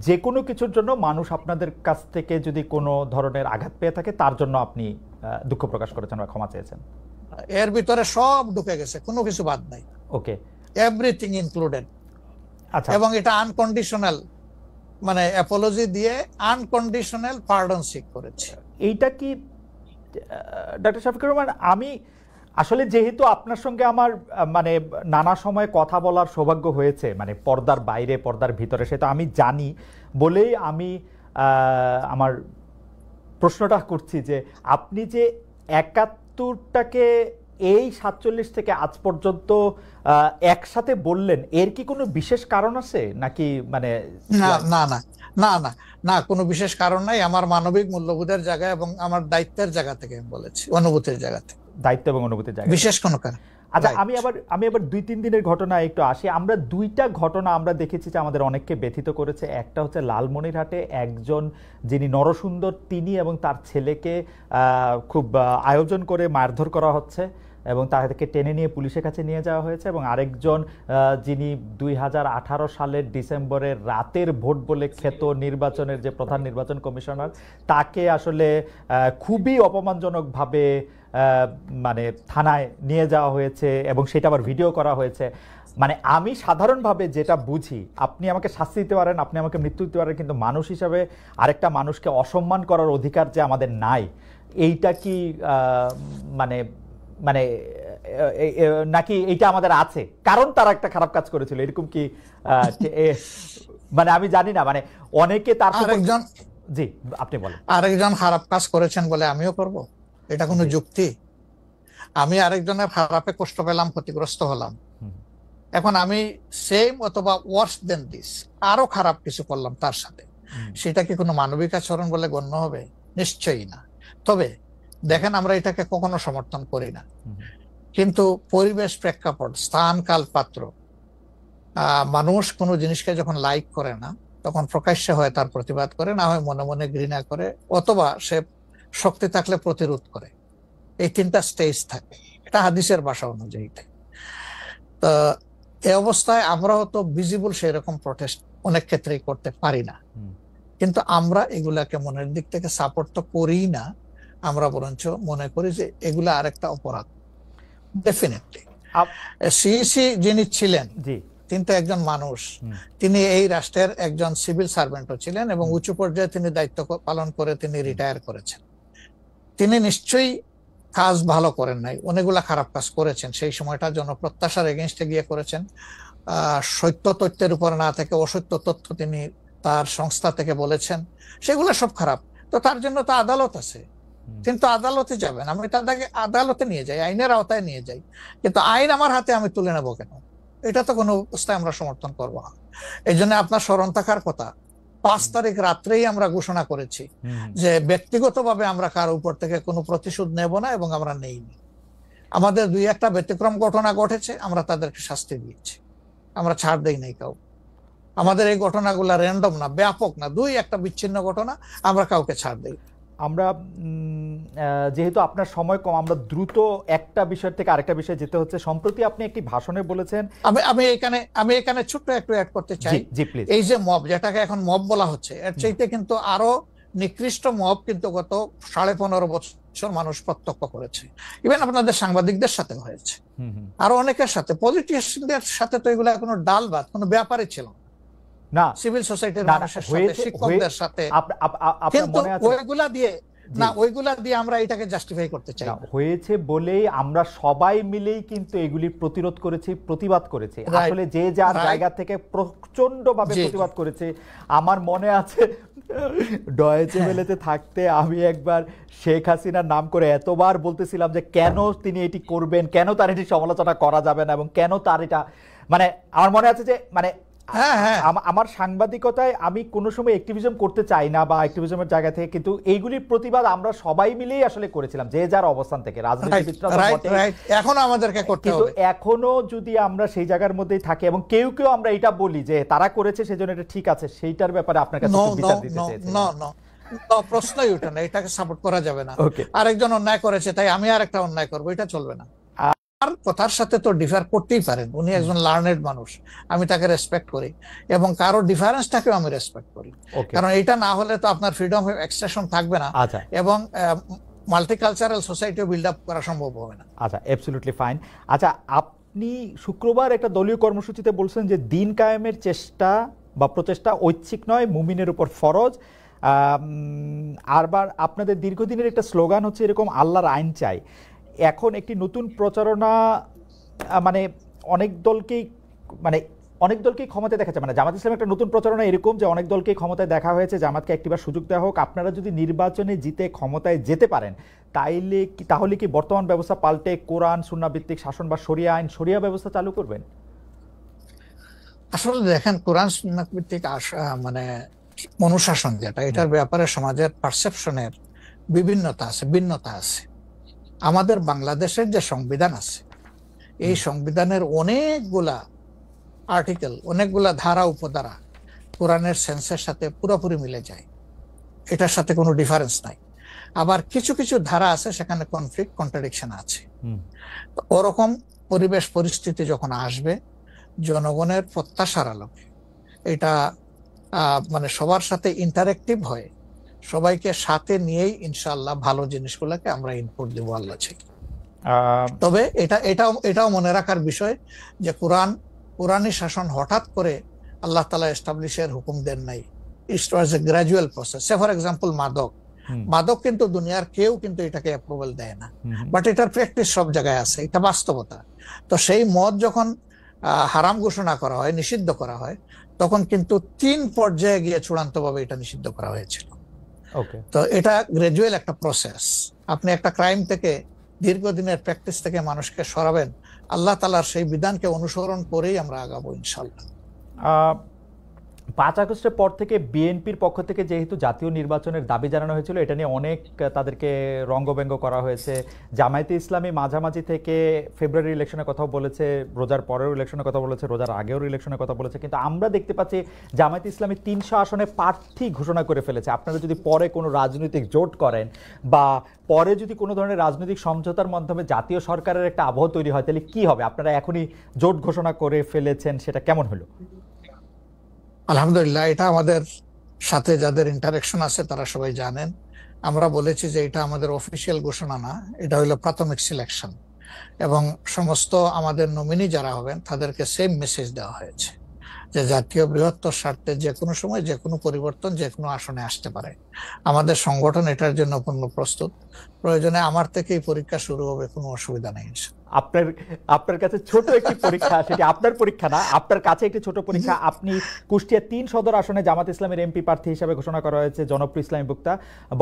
যে কোনো কিছুর জন্য মানুষ আপনাদের কাছ থেকে যদি কোনো ধরনের আঘাত পেয়ে থাকে, তার জন্য আপনি দুঃখ প্রকাশ করেছেন বা ক্ষমা চেয়েছেন। এর ভিতরে সব ঢুকে গেছে, কোনো কিছু বাদ নাই। ওকে, এভরিথিং ইনক্লুডেড। আচ্ছা, এবং এটা আনকন্ডিশনাল, মানে অ্যাপোলজি দিয়ে আনকন্ডিশনাল পার্ডন সিক করেছে। এইটা কি ডক্টর শফিকুর রহমান, আমি আসলে যেহেতু আপনার সঙ্গে আমার মানে নানা সময় কথা বলার সৌভাগ্য হয়েছে, মানে পর্দার বাইরে পর্দার ভিতরে, সেটা আমি জানি বলেই আমি আমার প্রশ্নটা করছি যে আপনি যে ৭১টাকে এই ৪৭ থেকে আজ পর্যন্ত একসাথে বললেন, এর কি কোনো বিশেষ কারণ আছে নাকি? মানে না, কোনো বিশেষ কারণ নাই। আমার মানবিক মূল্যবোধের জায়গা এবং আমার দায়িত্বের জায়গা থেকে আমি বলেছি, অনুভূতির জায়গা থেকে, দায়িত্ব এবং অনুভূতির জায়গা, বিশেষ কোনো কারণ। আচ্ছা, আমি আবার ২-৩ দিনের ঘটনা একটু আসি। আমরা দুইটা ঘটনা আমরা দেখেছি যে আমাদের অনেককে ব্যথিত করেছে। একটা হচ্ছে লালমনিরহাটে একজন যিনি নরসুন্দর, তিনি এবং তার ছেলেকে খুব আয়োজন করে মারধর করা হচ্ছে এবং তাদেরকে টেনে নিয়ে পুলিশের কাছে নিয়ে যাওয়া হয়েছে। এবং আরেকজন যিনি ২০১৮ সালের ডিসেম্বরের রাতের ভোট বলে খ্যাত নির্বাচনের যে প্রধান নির্বাচন কমিশনার, তাকে আসলে খুবই অপমানজনকভাবে মানে থানায় নিয়ে যাওয়া হয়েছে এবং সেটা আবার ভিডিও করা হয়েছে। মানে আমি সাধারণভাবে যেটা বুঝি, আপনি আমাকে শাস্তি দিতে পারেন, আপনি আমাকে মৃত্যু দিতে পারেন, কিন্তু মানুষ হিসাবে আরেকটা মানুষকে অসম্মান করার অধিকার যে আমাদের নাই, এইটা কি মানে মানে নাকি এইটা আমাদের আছে কারণ তারা একটা খারাপ কাজ করেছিল, এরকম কি? মানে আমি জানি না, মানে অনেকে তার জি আপনি বলেন। আরেকজন খারাপ কাজ করেছেন বলে আমিও করব, এটা কোনো যুক্তি? আমি আরেকজনের খারাপে কষ্ট পেলাম, ক্ষতিগ্রস্ত হলাম, এখন আমি সেম অথবা ওয়ার্স দেন দিস আরো খারাপ কিছু করলাম তার সাথে, সেটা কি কোনো মানবিক আচরণ বলে গণ্য হবে? নিশ্চয়ই না। তবে দেখেন, আমরা এটাকে কখনো সমর্থন করি না, কিন্তু পরিবেশ, প্রেক্ষাপট, স্থান, কাল, পাত্র, মানুষ কোনো জিনিসকে যখন লাইক করে না, তখন প্রকাশ্যে হয় তার প্রতিবাদ করে, না হয় মনে মনে ঘৃণা করে, অথবা সে শক্তি থাকলে প্রতিরোধ করে। এই তিনটা স্টেজ থাকে, এটা হাদিসের ভাষা অনুযায়ী। তো এই অবস্থায় আমরা হয়তো ভিজিবল সেই রকম প্রটেস্ট অনেক ক্ষেত্রেই করতে পারি না, কিন্তু আমরা এগুলাকে মনের দিক থেকে সাপোর্ট তো করি না, আমরা বরঞ্চ মনে করি যে এগুলা আরেকটা অপরাধ। ডেফিনেটলি সিইসি যিনি ছিলেন, তিনি তো একজন মানুষ, তিনি এই রাষ্ট্রের একজন সিভিল সার্ভেন্টও ছিলেন এবং উঁচু পর্যায়ে তিনি দায়িত্ব পালন করে তিনি রিটায়ার করেছেন। তিনি নিশ্চয়ই কাজ ভালো করেন নাই, অনেকগুলা খারাপ কাজ করেছেন। সেই সময়টা জনপ্রত্যাশার এগেইনস্টে গিয়ে করেছেন। সত্য তথ্যের উপর না থেকে অসত্য তথ্য তিনি তার সংস্থা থেকে বলেছেন, সেগুলো সব খারাপ। তো তার জন্য তো আদালত আছে, কিন্তু আদালতে যাবেন, আমি তাদেরকে আদালতে নিয়ে যাই, আইনের আওতায় নিয়ে যাই, কিন্তু আইন আমার হাতে আমি তুলে নেবো কেন? এটা তো কোনো অবস্থায় আমরা সমর্থন করবো না। এই জন্য আপনার স্মরণ থাকার কথা, ৫ তারিখ রাত্রেই আমরা ঘোষণা করেছি যে ব্যক্তিগতভাবে আমরা কারো উপর থেকে কোনো প্রতিশোধ নেব না এবং আমরা নেইনি। আমাদের ২-১টা ব্যতিক্রম ঘটনা ঘটেছে, আমরা তাদেরকে শাস্তি দিয়েছি, আমরা ছাড় দেই নাই কাউ। আমাদের এই ঘটনাগুলো র্যান্ডম না, ব্যাপক না, ২-১টা বিচ্ছিন্ন ঘটনা, আমরা কাউকে ছাড় দেই। আমরা যেহেতু আপনার সময় কম, আমরা দ্রুত একটা বিষয় থেকে আরেকটা বিষয়ে যেতে হচ্ছে। সম্প্রতি আপনি একটি ভাষণে বলেছেন, আমি এখানে ছোট্ট একটু অ্যাড করতে চাই। জি প্লিজ। এই যে মব, যেটাকে এখন মব বলা হচ্ছে, এর চাইতে কিন্তু আরো নিকৃষ্ট মব কিন্তু গত 15.5 বছর মানুষ প্রত্যক্ষ করেছে। ইভেন আপনাদের সাংবাদিকদের সাথে হয়েছে, আরো অনেকের সাথে, পলিটিশিয়ানদের সাথে তো এগুলো কোনো ডাল ভাত, কোনো ব্যাপারই ছিল না, সিভিল সোসাইটির মানুষের সাথে, শিক্ষকদের সাথে। কিন্তু ওইগুলা দিয়ে আমরা এটাকে জাস্টিফাই করতে চাই হয়েছে বলেই আমরা সবাই মিলেই কিন্তু এগুলি প্রতিরোধ করেছি, প্রতিবাদ করেছি। আসলে যে যার জায়গা থেকে প্রচন্ড ভাবে প্রতিবাদ করেছে। আমার মনে আছে ডয়েচে ওয়েলেতে থাকতে আমি একবার শেখ হাসিনার নাম করে এতবার বলতেছিলাম যে কেন তিনি এটি করবেন, কেন তার এটি সমালোচনা করা যাবে না, এবং কেন তার এটা, মানে আমার মনে আছে যে মানে আমার সাংবাদিকতায় আমি কোনো সময় অ্যাক্টিভিজম করতে চাই না বা অ্যাক্টিভিজমের জায়গা থেকে, কিন্তু এইগুলির প্রতিবাদ আমরা সবাই মিলেই আসলে করেছিলাম, যে যার অবস্থান থেকে। এখনো আমাদেরকে করতে হবে, কিন্তু এখনো যদি আমরা সেই জায়গার মধ্যেই থাকি এবং কেউ কেউ আমরা এটা বলি যে তারা করেছে সেজন্য এটা ঠিক আছে, সেইটার ব্যাপারে আপনার কাছে বিচার দিতে চাইছি। প্রশ্নই ওঠে না, এটাকে সাপোর্ট করা যাবে না। আরেকজন অন্যায় করেছে তাই আমি আরেকটা অন্যায় করবো, এটা চলবে না। কথার সাথে তো ডিফার করতেই পারেন, উনি একজন লার্নেড মানুষ, আমি তাকে রেসপেক্ট করি এবং কারো ডিফারেন্সটাকেও আমি রেসপেক্ট করি, কারণ এটা না হলে তো আপনার ফ্রিডম অফ এক্সপ্রেশন থাকবে না এবং মাল্টিকালচারাল সোসাইটিও বিল্ড আপ করা সম্ভব হবে না। আচ্ছা, অ্যাবসলিউটলি ফাইন। আচ্ছা, আপনি শুক্রবার একটা দলীয় কর্মসূচিতে বলছেন যে দিন কায়েমের চেষ্টা বা প্রচেষ্টা ঐচ্ছিক নয়, মুমিনের উপর ফরজ। আরবার আপনাদের দীর্ঘদিনের একটা স্লোগান হচ্ছে এরকম, আল্লাহর আইন চাই। এখন একটি নতুন প্রচারণা, মানে অনেক দলকেই ক্ষমতায় দেখাচ্ছে, মানে জামাত ইসলাম একটা নতুন প্রচারণা এরকম যে অনেক দলকেই ক্ষমতায় দেখা হয়েছে, জামাতকে একটিবার সুযোগ দেওয়া হোক, আপনারা যদি নির্বাচনে জিতে ক্ষমতায় যেতে পারেন তাহলে কি বর্তমান ব্যবস্থা পাল্টে কোরআন সুন্নাহ ভিত্তিক শাসন বা শরিয়া ব্যবস্থা চালু করবেন? আসলে দেখেন, কোরআন সুন্নাহ ভিত্তিক মানে অনুশাসন যেটা, এটার ব্যাপারে সমাজের পারসেপশনের বিভিন্নতা আছে, ভিন্নতা আছে। আমাদের বাংলাদেশের যে সংবিধান আছে, এই সংবিধানের অনেকগুলা আর্টিকেল, অনেকগুলা ধারা উপধারা কোরআনের সেন্সের সাথে পুরোপুরি মিলে যায়, এটার সাথে কোনো ডিফারেন্স নাই। আবার কিছু কিছু ধারা আছে সেখানে কনফ্লিক্ট, কন্ট্রাডিকশন আছে। ওরকম পরিবেশ পরিস্থিতি যখন আসবে, জনগণের প্রত্যাশার আলোকে এটা মানে সবার সাথে ইন্টারেক্টিভ হয়, সবাইকে সাথে নিয়েই ইনশাআল্লাহ ভালো জিনিসগুলোকে আমরা ইনপুট দেব আল্লাহ চাই। তবে এটাও মনে রাখার বিষয় যে কোরআনী শাসন হঠাৎ করে আল্লাহ তাআলা এস্টাবলিশের হুকুম দেন নাই, it was a gradual process. Say for example মাদক কিন্তু দুনিয়ার কেউ কিন্তু এটাকে অ্যাপ্রুভাল দেয় না, বাট এটার প্র্যাকটিস সব জায়গায় আছে, এটা বাস্তবতা। তো সেই মদ যখন হারাম ঘোষণা করা হয়, নিষিদ্ধ করা হয়, তখন কিন্তু 3 পর্যায়ে গিয়ে চূড়ান্তভাবে এটা নিষিদ্ধ করা হয়েছিল। তো এটা গ্রাজুয়াল একটা প্রসেস। আপনি একটা ক্রাইম থেকে, দীর্ঘদিনের প্র্যাকটিস থেকে মানুষকে সরাবেন, আল্লাহ তাআলার সেই বিধানকে অনুসরণ করেই আমরা আগাবো ইনশাআল্লাহ। 5 আগস্টের পর থেকে বিএনপির পক্ষ থেকে যেহেতু জাতীয় নির্বাচনের দাবি জানানো হয়েছিল, এটা নিয়ে অনেক তাদেরকে রঙ্গব্যঙ্গ করা হয়েছে। জামায়াতে ইসলামী মাঝামাঝি থেকে ফেব্রুয়ারি ইলেকশনের কথা বলেছে, রোজার পরের ইলেকশনের কথা বলেছে, রোজার আগেও ইলেকশনের কথা বলেছে, কিন্তু আমরা দেখতে পাচ্ছি জামায়াতে ইসলামী 300 আসনে প্রার্থী ঘোষণা করে ফেলেছে। আপনারা যদি পরে কোনো রাজনৈতিক জোট করেন বা পরে যদি কোনো ধরনের রাজনৈতিক সমঝোতার মাধ্যমে জাতীয় সরকারের একটা আবহ তৈরি হয়, তাহলে কি হবে? আপনারা এখনই জোট ঘোষণা করে ফেলেছেন, সেটা কেমন হলো? আলহামদুলিল্লাহ, এটা আমাদের সাথে যাদের ইন্টারেকশন আছে তারা সবাই জানেন। আমরা বলেছি যে এটা আমাদের অফিসিয়াল ঘোষণা না, এটা হলো প্রাথমিক সিলেকশন, এবং সমস্ত আমাদের নমিনি যারা হবেন তাদেরকে সেম মেসেজ দেওয়া হয়েছে যে জাতীয় বৃহত্তর স্বার্থে যে কোনো সময় যে কোনো পরিবর্তন যে কোনো আসনে আসতে পারে। আমাদের সংগঠন এটার জন্য পূর্ণ প্রস্তুত। প্রয়োজনে আমার থেকেই পরীক্ষা শুরু হবে, কোনো অসুবিধা নেই। আপনার কাছে ছোট একটি পরীক্ষা, সেটি আপনার পরীক্ষা না, আপনার কাছে একটি ছোট পরীক্ষা। আপনি কুষ্টিয়া 3 সদর আসনে জামাত ইসলামের এমপি প্রার্থী হিসেবে ঘোষণা করা হয়েছে জনপ্রিয় ইসলামী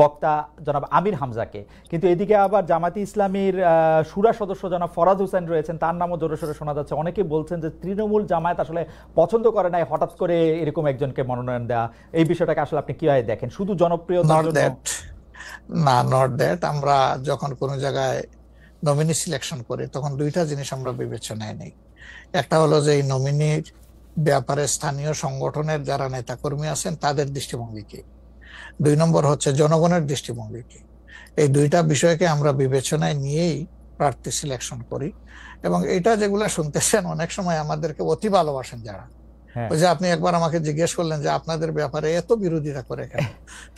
বক্তা জনাব আমির হামজাকে, কিন্তু এদিকে আবার জামাতি ইসলামীর শুরা সদস্য জনাব ফরাজ হোসেন রয়েছেন, তার নামও জোরে সোরে শোনা যাচ্ছে। অনেকে বলছেন যে তৃণমূল জামায়াত আসলে পছন্দ করে নাই হঠাৎ করে এরকম একজনকে মনোনয়ন দেওয়া। এই বিষয়টাকে আসলে আপনি কিভাবে দেখেন? শুধু জনপ্রিয়তার জন্য না, নট দ্যাট। আমরা যখন কোনো জায়গায় নমিনি সিলেকশন করি তখন 2টা জিনিস আমরা বিবেচনায় নেই। একটা হলো যে এই নমিনির ব্যাপারে স্থানীয় সংগঠনের যারা নেতাকর্মী আছেন তাদের দৃষ্টিভঙ্গি কি, দুই নম্বর হচ্ছে জনগণের দৃষ্টিভঙ্গি কি। এই দুইটা বিষয়কে আমরা বিবেচনায় নিয়েই প্রার্থী সিলেকশন করি। এবং এটা যেগুলা শুনতেছেন, অনেক সময় আমাদেরকে অতি ভালোবাসেন যারা, ওই যে আপনি একবার আমাকে জিজ্ঞেস করলেন যে আপনাদের ব্যাপারে এত বিরোধিতা করে কেন,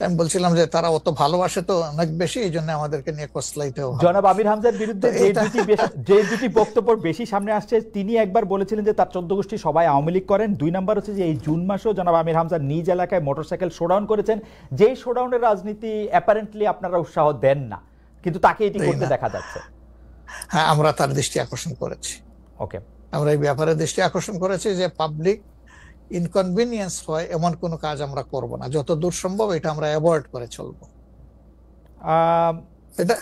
আমি বলছিলাম যে তারা অত ভালোবাসে তো অনেক বেশি, এই জন্য আমাদেরকে নিয়ে কসলাইতেও। জনাব আমির হামজার বিরুদ্ধে যে দুটি বক্তব্য বেশি সামনে আসছে, তিনি একবার বলেছিলেন যে তার 14 গোষ্ঠী সবাই আওয়ামী লীগ করেন। 2 নাম্বার হচ্ছে যে এই জুন মাসেও জনাব আমির হামজা নিজ এলাকায় মোটরসাইকেল শোডাউন করেছেন, যেই শোডাউনের রাজনীতি অ্যাপারেন্টলি আপনারা উৎসাহ দেন না, কিন্তু তাকে এটি করতে দেখা যাচ্ছে। হ্যাঁ, আমরা তার দৃষ্টি আকর্ষণ করেছি। ওকে, আমরা এই ব্যাপারে দৃষ্টি আকর্ষণ করেছি যে পাবলিক ইনকনভিনিয়েন্স হয় এমন কোনো কাজ আমরা করব না, যত দূর সম্ভব এটা আমরা অ্যাভয়েড করে চলবো। এটা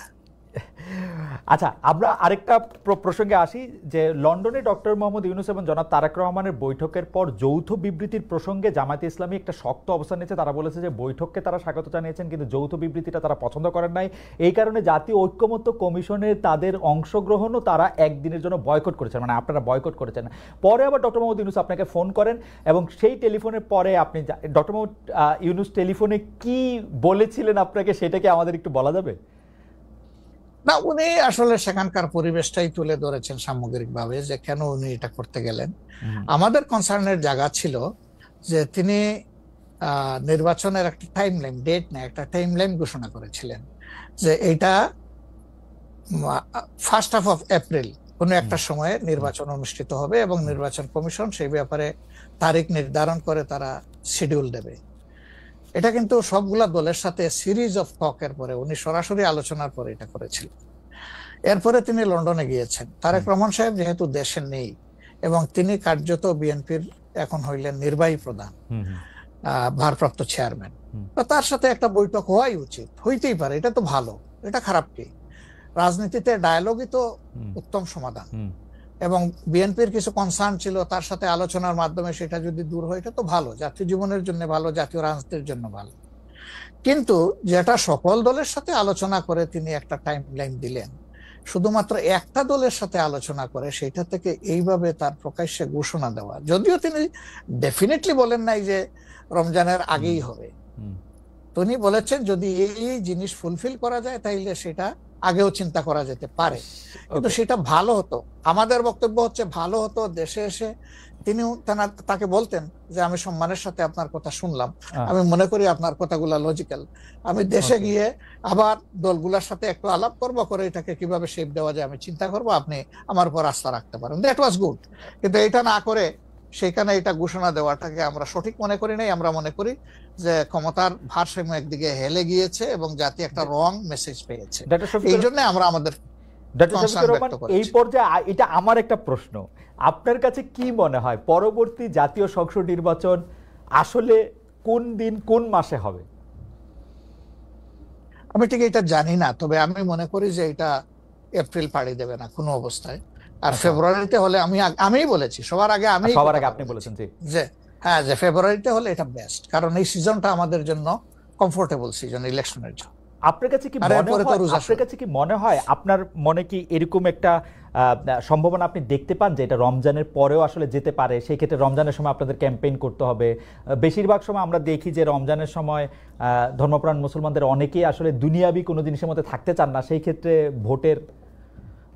আচ্ছা, আমরা আরেকটা প্রসঙ্গে আসি যে লন্ডনে ডক্টর মোহাম্মদ ইউনূস এবং জনাব তারেক রহমানের বৈঠকের পর যৌথ বিবৃতির প্রসঙ্গে জামায়াতে ইসলামী একটা শক্ত অবস্থান নিয়েছে। তারা বলেছে যে বৈঠককে তারা স্বাগত জানিয়েছেন, কিন্তু যৌথ বিবৃতিটা তারা পছন্দ করেন নাই। এই কারণে জাতীয় ঐক্যমত্য কমিশনে তাদের অংশগ্রহণও তারা একদিনের জন্য বয়কট করেছেন, মানে আপনারা বয়কট করেছেন। পরে আবার ডক্টর মোহাম্মদ ইউনূস আপনাকে ফোন করেন এবং সেই টেলিফোনের পরে আপনি ডক্টর মোহাম্মদ ইউনূস টেলিফোনে কি বলেছিলেন আপনাকে, সেটাকে আমাদের একটু বলা যাবে? না, উনি আসলে সেখানকার পরিবেশটাই তুলে ধরেছেন সামগ্রিকভাবে যে কেন উনি এটা করতে গেলেন। আমাদের কনসার্নের জায়গা ছিল যে তিনি নির্বাচনের একটা টাইম লাইন, ডেট না, একটা টাইম লাইন ঘোষণা করেছিলেন যে এটা 1st of April কোনো একটা সময়ে নির্বাচন অনুষ্ঠিত হবে এবং নির্বাচন কমিশন সেই ব্যাপারে তারিখ নির্ধারণ করে তারা শিডিউল দেবে। এটা কিন্তু সবগুলা দলের সাথে সিরিজ অফ টকের পরে, উনি সরাসরি আলোচনার পরে এটা করেছিলেন। এরপরে তিনি লন্ডনে গিয়েছেন। তারেক রহমান সাহেব যেহেতু দেশে নেই এবং তিনি কার্যত বিএনপির এখন হইলেন নির্বাহী প্রধান, ভারপ্রাপ্ত চেয়ারম্যান, তার সাথে একটা বৈঠক হওয়াই উচিত, হইতেই পারে, এটা তো ভালো, এটা খারাপ কি? রাজনীতিতে ডায়ালগই তো উত্তম সমাধান। এবং বিএনপির কিছু কনসার্ন ছিল, তার সাথে আলোচনার মাধ্যমে সেটা যদি দূর হয় এটা তো ভালো, জাতীয় জীবনের জন্য ভালো, জাতীয় রাজনীতির জন্য ভালো। কিন্তু যেটা সকল দলের সাথে আলোচনা করে তিনি একটা টাইম লাইন দিলেন, শুধুমাত্র একটা দলের সাথে আলোচনা করে সেটা থেকে এইভাবে তার প্রকাশ্যে ঘোষণা দেওয়া, যদিও তিনি ডেফিনেটলি বলেন নাই যে রমজানের আগেই হবে, তিনি বলেছেন যদি এই জিনিস ফুলফিল করা যায় তাইলে সেটা আগেও চিন্তা করা যেতে পারে, কিন্তু সেটা ভালো হতো। আমাদের বক্তব্য হচ্ছে ভালো হতো দেশে এসে তিনি তাকে বলতেন যে আমি সম্মানের সাথে আপনার কথা শুনলাম, আমি মনে করি আপনার কথাগুলা লজিক্যাল, আমি দেশে গিয়ে আবার দলগুলোর সাথে একটু আলাপ করবো, করে এটাকে কিভাবে শেপ দেওয়া যায় আমি চিন্তা করবো, আপনি আমার উপর আস্থা রাখতে পারেন। That was good. কিন্তু এটা না করে সেখানে এটা ঘোষণা দেওয়াটাকে আমরা সঠিক মনে করি নাই। আমরা মনে করি যে ক্ষমতার ভারসাম্য একদিকে হেলে গিয়েছে এবং জাতি একটা রং মেসেজ পেয়েছে, এই জন্য আমরা আমাদের এই পর্যায়ে। এটা আমার একটা প্রশ্ন, আপনার কাছে কি মনে হয় পরবর্তী জাতীয় সংসদ নির্বাচন আসলে কোন দিন কোন মাসে হবে? আমি ঠিক এটা জানি না, তবে আমি মনে করি যে এটা এপ্রিল পাড়ি দেবে না কোনো অবস্থায়। আর ফেব্রুয়ারিতে হলে আমিই বলেছি সবার আগে, আপনি বলেছেন যে হ্যাঁ, যে ফেব্রুয়ারিতে হলে এটা বেস্ট, কারণ এই সিজনটা আমাদের জন্য কমফোর্টেবল সিজন ইলেকশনের জন্য। আপনার কাছে কি মনে হয় আপনার মনে কি এরকম একটা সম্ভাবনা আপনি দেখতে পান যে এটা রমজানের পরেও আসলে যেতে পারে? সেই ক্ষেত্রে রমজানের সময় আপনাদের ক্যাম্পেইন করতে হবে। বেশিরভাগ সময় আমরা দেখি যে রমজানের সময় ধর্মপ্রাণ মুসলমানদের অনেকেই আসলে দুনিয়াবি কোনো জিনিসের মধ্যে থাকতে চান না, সেই ক্ষেত্রে ভোটের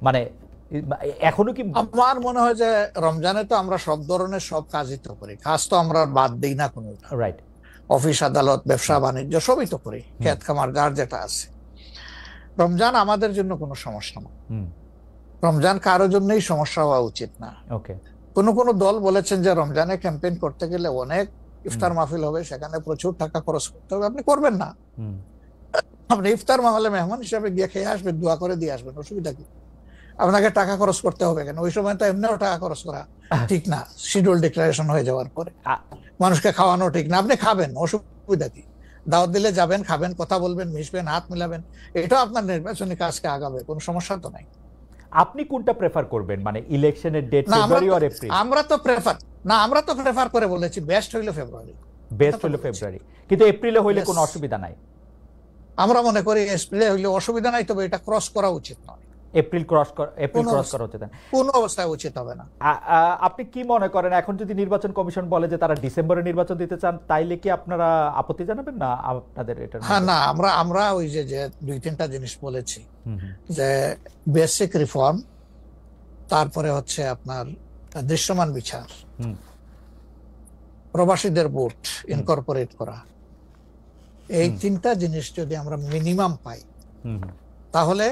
মানে এখনো কি? আমার মনে হয় যে রমজানে তো আমরা সব ধরনের সব কাজই তো করি, কাজ তো আমরা বাদ দিই না কোনো, রাইট? অফিস আদালত ব্যবসা বাণিজ্য সবই তো করি, খেত খামার যার যেটা আছে। রমজান আমাদের জন্য কোনো সমস্যা না, রমজান কারোর জন্যই সমস্যা হওয়া উচিত না। কোন দল বলেছেন যে রমজানে ক্যাম্পেইন করতে গেলে অনেক ইফতার মাহফিল হবে, সেখানে প্রচুর টাকা খরচ করতে হবে, আপনি করবেন না। আপনি ইফতার মাহফিলে মেহমান হিসাবে গিয়ে খেয়ে আসবেন, দোয়া করে দিয়ে আসবেন, অসুবিধা কি? আপনাকে টাকা খরচ করতে হবে কেন? ওই সময় তো এমনিও টাকা খরচ করা ঠিক না, শিডিউল ডিক্লারেশন হয়ে যাওয়ার পরে মানুষকে খাওয়ানো ঠিক না। আপনি খাবেন, অসুবিধা কি? দাওয়াত দিলে যাবেন, খাবেন, কথা বলবেন, মিশবেন, হাত মিলাবেন, এটা আপনার নির্বাচনী কাজকে আগাবে, কোনো সমস্যা তো নাই। আপনি কোনটা প্রেফার করবেন, মানে ইলেকশনের ডেট ফেব্রুয়ারি অর এপ্রিল? আমরা তো প্রেফার করে বলেছি বেস্ট হইলো ফেব্রুয়ারি, কিন্তু এপ্রিলে হইলে কোনো অসুবিধা নাই। আমরা মনে করি এপ্রিলে হইলে অসুবিধা নাই, তবে এটা ক্রস করা উচিত নয়। এপ্রিল ক্রস করা হচ্ছে না, কোন অবস্থায় উচিত হবে না। আপনি কি মনে করেন এখন যদি নির্বাচন কমিশন বলে যে তারা ডিসেম্বরে নির্বাচন দিতে চান, তাইলে কি আপনারা আপত্তি জানাবেন না আপনাদের এটা? হ্যাঁ, না, আমরা ওই যে 2-3টা জিনিস বলেছি, যে বেসিক রিফর্ম, তারপরে হচ্ছে আপনার দৃশ্যমান বিচার, প্রবাসীদের ভোট ইনকর্পোরেট করা, এই 3টা জিনিস যদি আমরা মিনিমাম পাই, তাহলে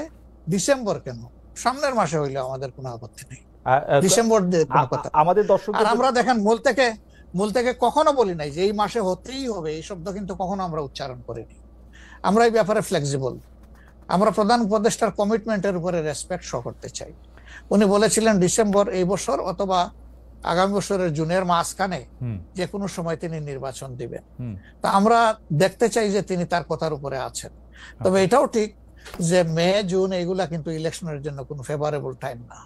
ডিসেম্বর কেন, সামনের মাসে হইলে আমাদের কোনো আপত্তি নেই। ডিসেম্বর আমাদের দর্শক, আর আমরা দেখেন মূল থেকে কখনো বলি নাই যে এই মাসে হতেই হবে, এই শব্দ কিন্তু কখনো আমরা উচ্চারণ করিনি। আমরা এই ব্যাপারে ফ্লেক্সিবল। আমরা প্রধান উপদেষ্টার কমিটমেন্টের উপরে রেসপেক্ট শো করতে চাই। উনি বলেছিলেন ডিসেম্বর এই বছর অথবা আগামী বছরের জুনের মাঝখানে যে কোনো সময় তিনি নির্বাচন দিবেন। তা আমরা দেখতে চাই যে তিনি তার কথার উপরে আছেন। তবে এটাও ঠিক যে মে জুন এইগুলা কিন্তু ইলেকশনের জন্য কোনো ফেভারেবল টাইম না।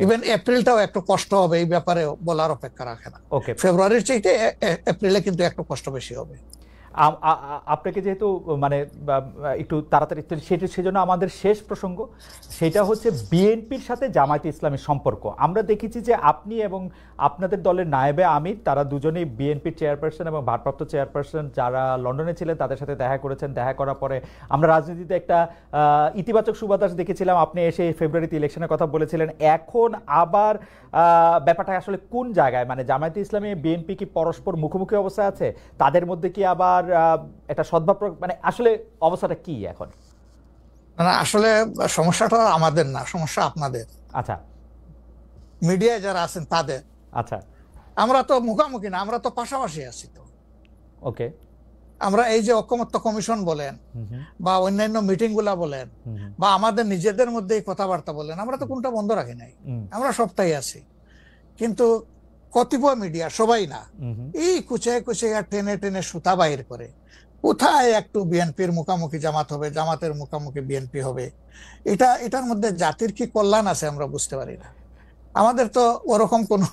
ইভেন এপ্রিলটাও একটু কষ্ট হবে, এই ব্যাপারে বলার অপেক্ষা রাখে না। ফেব্রুয়ারির চাইতে এপ্রিলে কিন্তু একটু কষ্ট বেশি হবে। আপনাকে যেহেতু মানে একটু তাড়াতাড়ি, সেজন্য আমাদের শেষ প্রসঙ্গ সেটা হচ্ছে বিএনপির সাথে জামায়াতে ইসলামের সম্পর্ক। আমরা দেখেছি যে আপনি এবং আপনাদের দলের নায়েবে আমির, তারা দুজনেই বিএনপির চেয়ারপারসন এবং ভারপ্রাপ্ত চেয়ারপারসন যারা লন্ডনে ছিলেন তাদের সাথে দেখা করেছেন। দেখা করার পরে আমরা রাজনীতিতে একটা ইতিবাচক সুবাতাস দেখেছিলাম। আপনি এসে ফেব্রুয়ারিতে ইলেকশনের কথা বলেছিলেন। এখন আবার ব্যাপারটা আসলে কোন জায়গায়, মানে জামায়াতে ইসলামী বিএনপি কি পরস্পর মুখোমুখি অবস্থায় আছে? তাদের মধ্যে কি আবার একটা সদ্ভাব, মানে আসলে অবস্থাটা কি এখন? না, আসলে সমস্যাটা আমাদের না, সমস্যা আপনাদের। আচ্ছা, মিডিয়ায় যারা আছেন তাদের। আচ্ছা, আমরা তো মুখোমুখি না, আমরা তো পাশাপাশি আছি। তো ওকে, আমরা এই যে ঐকমত্য কমিশন বলেন বা অন্যান্য মিটিং গুলা বলেন বা আমাদের নিজেদের মধ্যে কথাবার্তা বলেন, আমরা তো কোনটা বন্ধ রাখি নাই, আমরা সবটাই আছি। কিন্তু কতিপয় মিডিয়া, সবাই না, এই কুচায় কুচায় টেনে টেনে সুতা বাইর করে কোথায় একটু বিএনপির মুখোমুখি জামাত হবে, জামাতের মুখোমুখি বিএনপি হবে। এটার মধ্যে জাতির কি কল্যাণ আছে আমরা বুঝতে পারি না। আমাদের তো ওরকম কোনো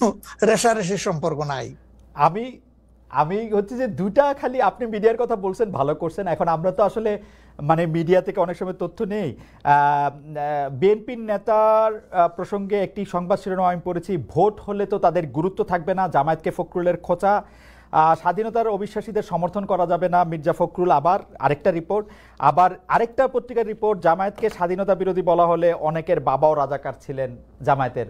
রেশারেশির সম্পর্ক নাই। আমি হচ্ছে যে দুটা, খালি আপনি মিডিয়ার কথা বলছেন, ভালো করছেন। এখন আমরা তো আসলে মানে মিডিয়া থেকে অনেক সময় তথ্য নেই। বিএনপির নেতার প্রসঙ্গে একটি সংবাদ শিরোনাম আমি পড়েছি, ভোট হলে তো তাদের গুরুত্ব থাকবে না, জামায়াতকে ফখরুলের খোঁচা, স্বাধীনতার অবিশ্বাসীদের সমর্থন করা যাবে না, মির্জা ফখরুল। আবার আরেকটা রিপোর্ট, আবার আরেকটা পত্রিকার রিপোর্ট, জামায়াতকে স্বাধীনতা বিরোধী বলা হলে অনেকের বাবাও রাজাকার ছিলেন, জামায়াতের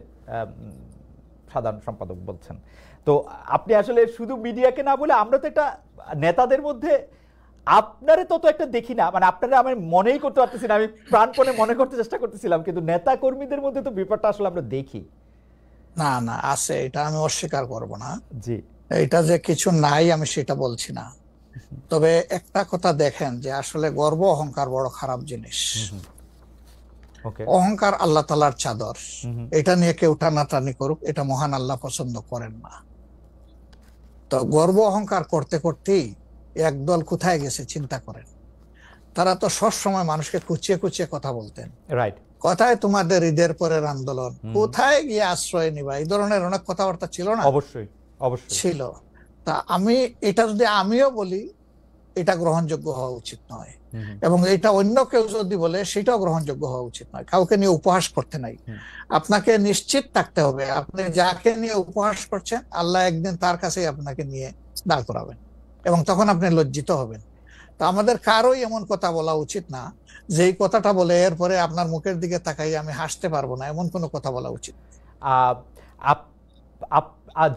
সাধারণ সম্পাদক বলছেন। তো আপনি আসলে শুধু মিডিয়াকে না বলে, আমরা তো একটা নেতাদের মধ্যে আপনারে তত একটা দেখি না, মানে আপনারা আমি মনেই করতে পারতেছি না, আমি প্রাণপণে মনে করতে চেষ্টা করতেছিলাম, কিন্তু নেতা কর্মীদের মধ্যে তো ব্যাপারটা আসলে আমরা দেখি না। না, আছে, এটা আমি অস্বীকার করব না। জি, এটা যে কিছু নাই আমি সেটা বলছি না। তবে একটা কথা দেখেন যে আসলে গর্ব অহংকার বড় খারাপ জিনিস। অহংকার আল্লাহ তাআলার চাদর, এটা নিয়ে কেউ টানাটানি করুক, এটা মহান আল্লাহ পছন্দ করেন না। তো গর্ব অহংকার করতে করতেই একদল কোথায় গেছে চিন্তা করেন। তারা তো সবসময় মানুষকে কুচিয়ে কুচিয়ে কথা বলতেন, রাইট, কোথায় তোমাদের ঈদের পরের আন্দোলন, কোথায় গিয়ে আশ্রয় নিবা, এই ধরনের অনেক কথাবার্তা ছিল না? অবশ্যই অবশ্যই ছিল। তা এটা যদি আমিও বলি, এটা গ্রহণযোগ্য হওয়া উচিত নয়, এবং এটা অন্য কেউ যদি বলে সেটাও গ্রহণযোগ্য হওয়া উচিত নয়। কাউকে নিয়ে উপহাস করতে নাই। আপনাকে নিশ্চিত থাকতে হবে আপনি যাকে নিয়ে উপহাস করছেন, আল্লাহ একদিন তার কাছেই আপনাকে নিয়ে দাঁড় করাবেন, এবং তখন আপনি লজ্জিত হবেন। তো আমাদের কারোই এমন কথা বলা উচিত না যে এই কথাটা বলে এরপরে আপনার মুখের দিকে তাকাই আমি হাসতে পারবো না, এমন কোনো কথা বলা উচিত।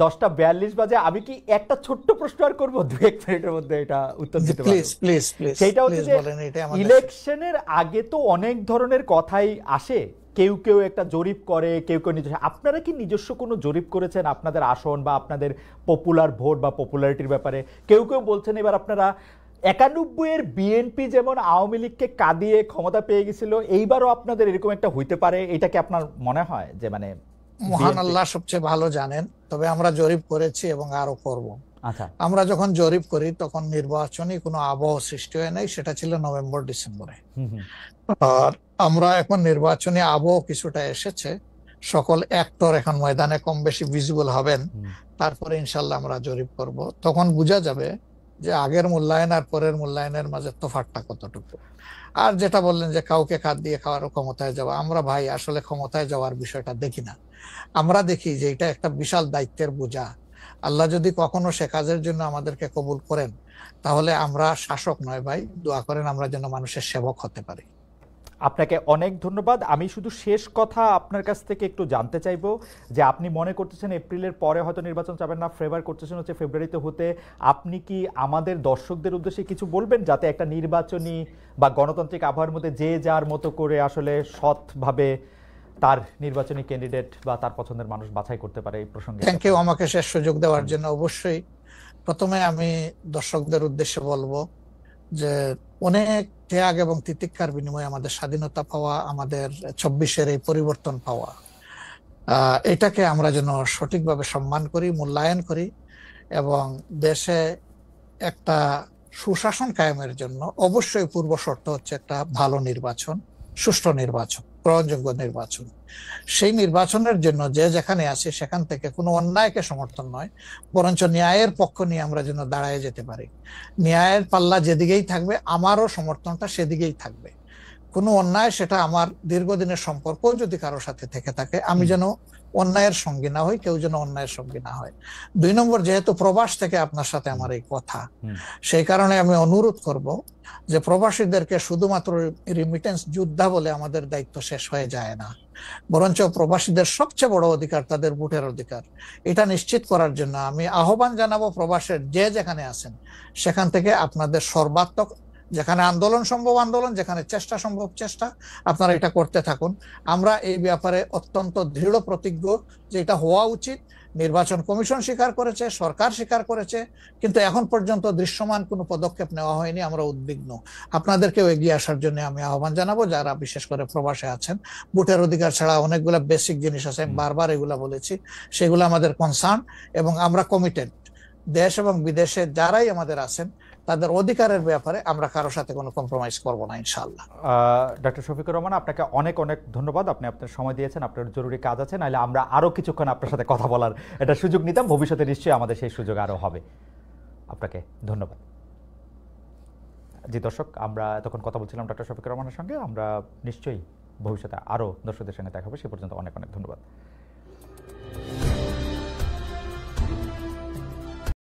10:42 বাজে, আমি কি একটা ছোট্ট প্রশ্ন আর করবো 2-1 মিনিটের মধ্যে, এটা উত্তর দিতে পারবো? Please please please. সেটা হচ্ছে যে ইলেকশনের আগে তো অনেক ধরনের কথাই আসে, কেউ কেউ একটা জরিপ করে, কেউ কেউ নিজস্ব। আপনারা কি নিজস্ব কোনো জরিপ করেছেন আপনাদের আসন বা আপনাদের পপুলার ভোট বা পপুলারিটির ব্যাপারে? কেউ কেউ বলছেন এবার আপনারা 91-এর বিএনপি যেমন আওয়ামী লীগকে কাঁদিয়ে ক্ষমতা পেয়ে গেছিল, এইবারও আপনাদের এরকম একটা হইতে পারে, এটা কি আপনার মনে হয় যে মানে? মহান আল্লাহ সবচেয়ে ভালো জানেন, তবে আমরা জরিপ করেছি এবং আরো করব। আচ্ছা, আমরা যখন জরিপ করি তখন নির্বাচনী কোনো আবহ সৃষ্টি হয় নাই, সেটা ছিল নভেম্বর ডিসেম্বরে। আর আমরা এখন নির্বাচনী আবহ কিছুটা এসেছে, সকল অ্যাক্টর এখন ময়দানে কম বেশি ভিজিবল হবেন, তারপরে ইনশাল্লাহ আমরা জরিপ করব। তখন বোঝা যাবে যে আগের মূল্যায়ন আর পরের মূল্যায়নের মাঝে তফাৎটা কতটুকু। আর যেটা বললেন যে কাউকে খাত দিয়ে খাওয়ার ক্ষমতায় যাওয়া, আমরা ভাই আসলে ক্ষমতায় যাওয়ার বিষয়টা দেখি না। আমরা দেখি যে এটা একটা বিশাল দায়িত্বের বোঝা। আল্লাহ যদি কখনো সে কাজের জন্য আমাদেরকে কবুল করেন, তাহলে আমরা শাসক নয় ভাই, দোয়া করেন আমরা যেন মানুষের সেবক হতে পারি। আপনাকে অনেক ধন্যবাদ। আমি শুধু শেষ কথা আপনার কাছ থেকে একটু জানতে চাইবো যে আপনি মনে করতেছেন এপ্রিলের পরে হয়তো নির্বাচন চাবেন না, ফেভার করতেছেন হচ্ছে ফেব্রুয়ারিতে হতে। আপনি কি আমাদের দর্শকদের উদ্দেশ্যে কিছু বলবেন যাতে একটা নির্বাচনী বা গণতান্ত্রিক আবহাওয়ার মধ্যে যে যার মতো করে আসলে সৎভাবে তার নির্বাচনী ক্যান্ডিডেট বা তার পছন্দের মানুষ বাছাই করতে পারে এই প্রসঙ্গে? থ্যাংক ইউ আমাকে শেষ সুযোগ দেওয়ার জন্য। অবশ্যই প্রথমে আমি দর্শকদের উদ্দেশ্যে বলবো যে অনেক ত্যাগ এবং তিতিক্ষার বিনিময়ে আমাদের স্বাধীনতা পাওয়া, আমাদের ২৪-এর এই পরিবর্তন পাওয়া, এটাকে আমরা যেন সঠিকভাবে সম্মান করি, মূল্যায়ন করি এবং দেশে একটা সুশাসন কায়েমের জন্য অবশ্যই পূর্ব শর্ত হচ্ছে একটা ভালো নির্বাচন, সুষ্ঠু নির্বাচন, গ্রহণযোগ্য নির্বাচন। সেই নির্বাচনের জন্য যে যেখানে আছে সেখান থেকে কোনো অন্যায়কে সমর্থন নয়, বরঞ্চ ন্যায়ের পক্ষ নিয়ে আমরা যেন দাঁড়ায় যেতে পারি। ন্যায়ের পাল্লা যেদিকেই থাকবে আমারও সমর্থনটা সেদিকেই থাকবে। কোনো অন্যায়, সেটা আমার দীর্ঘদিনের সম্পর্ক যদি কারোর সাথে থেকে থাকে, আমি যেন অন্যায়ের সঙ্গী না হই, কেউ যেন অন্যায়ের সঙ্গী না হয়। ২ নম্বর, যেহেতু প্রবাস থেকে আপনার সাথে আমার এই কথা, সেই কারণে আমি অনুরোধ করব যে প্রবাসীদেরকে শুধুমাত্র রিমিটেন্স যোদ্ধা বলে আমাদের দায়িত্ব শেষ হয়ে যায় না, বরঞ্চ প্রবাসীদের সবচেয়ে বড় অধিকার তাদের ভোটের অধিকার। এটা নিশ্চিত করার জন্য আমি আহ্বান জানাবো প্রবাসের যে যেখানে আছেন সেখান থেকে আপনাদের সর্বাত্মক, যেখানে আন্দোলন সম্ভব আন্দোলন, যেখানে চেষ্টা সম্ভব চেষ্টা, আপনারা এটা করতে থাকুন। আমরা এই ব্যাপারে অত্যন্ত দৃঢ় প্রতিজ্ঞ যে এটা হওয়া উচিত। নির্বাচন কমিশন স্বীকার করেছে, সরকার স্বীকার করেছে, কিন্তু এখন পর্যন্ত দৃশ্যমান কোনো পদক্ষেপ নেওয়া হয়নি। আমরা উদ্বিগ্ন। আপনাদেরকেও এগিয়ে আসার জন্য আমি আহ্বান জানাবো, যারা বিশেষ করে প্রবাসে আছেন। ভোটের অধিকার ছাড়া অনেকগুলো বেসিক জিনিস আছে, আমি বারবার এগুলা বলেছি, সেগুলো আমাদের কনসার্ন এবং আমরা কমিটেড। দেশ এবং বিদেশে যারাই আমাদের আছেন তাদের অধিকারের ব্যাপারে আমরা কারোর সাথে কোনো কম্প্রোমাইজ করব না ইনশাআল্লাহ। ডক্টর শফিকুর রহমান, আপনাকে অনেক অনেক ধন্যবাদ। আপনি আপনার সময় দিয়েছেন, আপনার জরুরি কাজ আছে, নাহলে আমরা আরো কিছুক্ষণ আপনার সাথে কথা বলার এটা সুযোগ নিতাম। ভবিষ্যতে নিশ্চয়ই আমাদের সেই সুযোগ আরো হবে। আপনাকে ধন্যবাদ। জি দর্শক, আমরা এতক্ষণ কথা বলছিলাম ডক্টর শফিকুর রহমানের সঙ্গে। আমরা নিশ্চয়ই ভবিষ্যতে আরো দর্শকদের সঙ্গে দেখা হবে। সে পর্যন্ত অনেক অনেক ধন্যবাদ।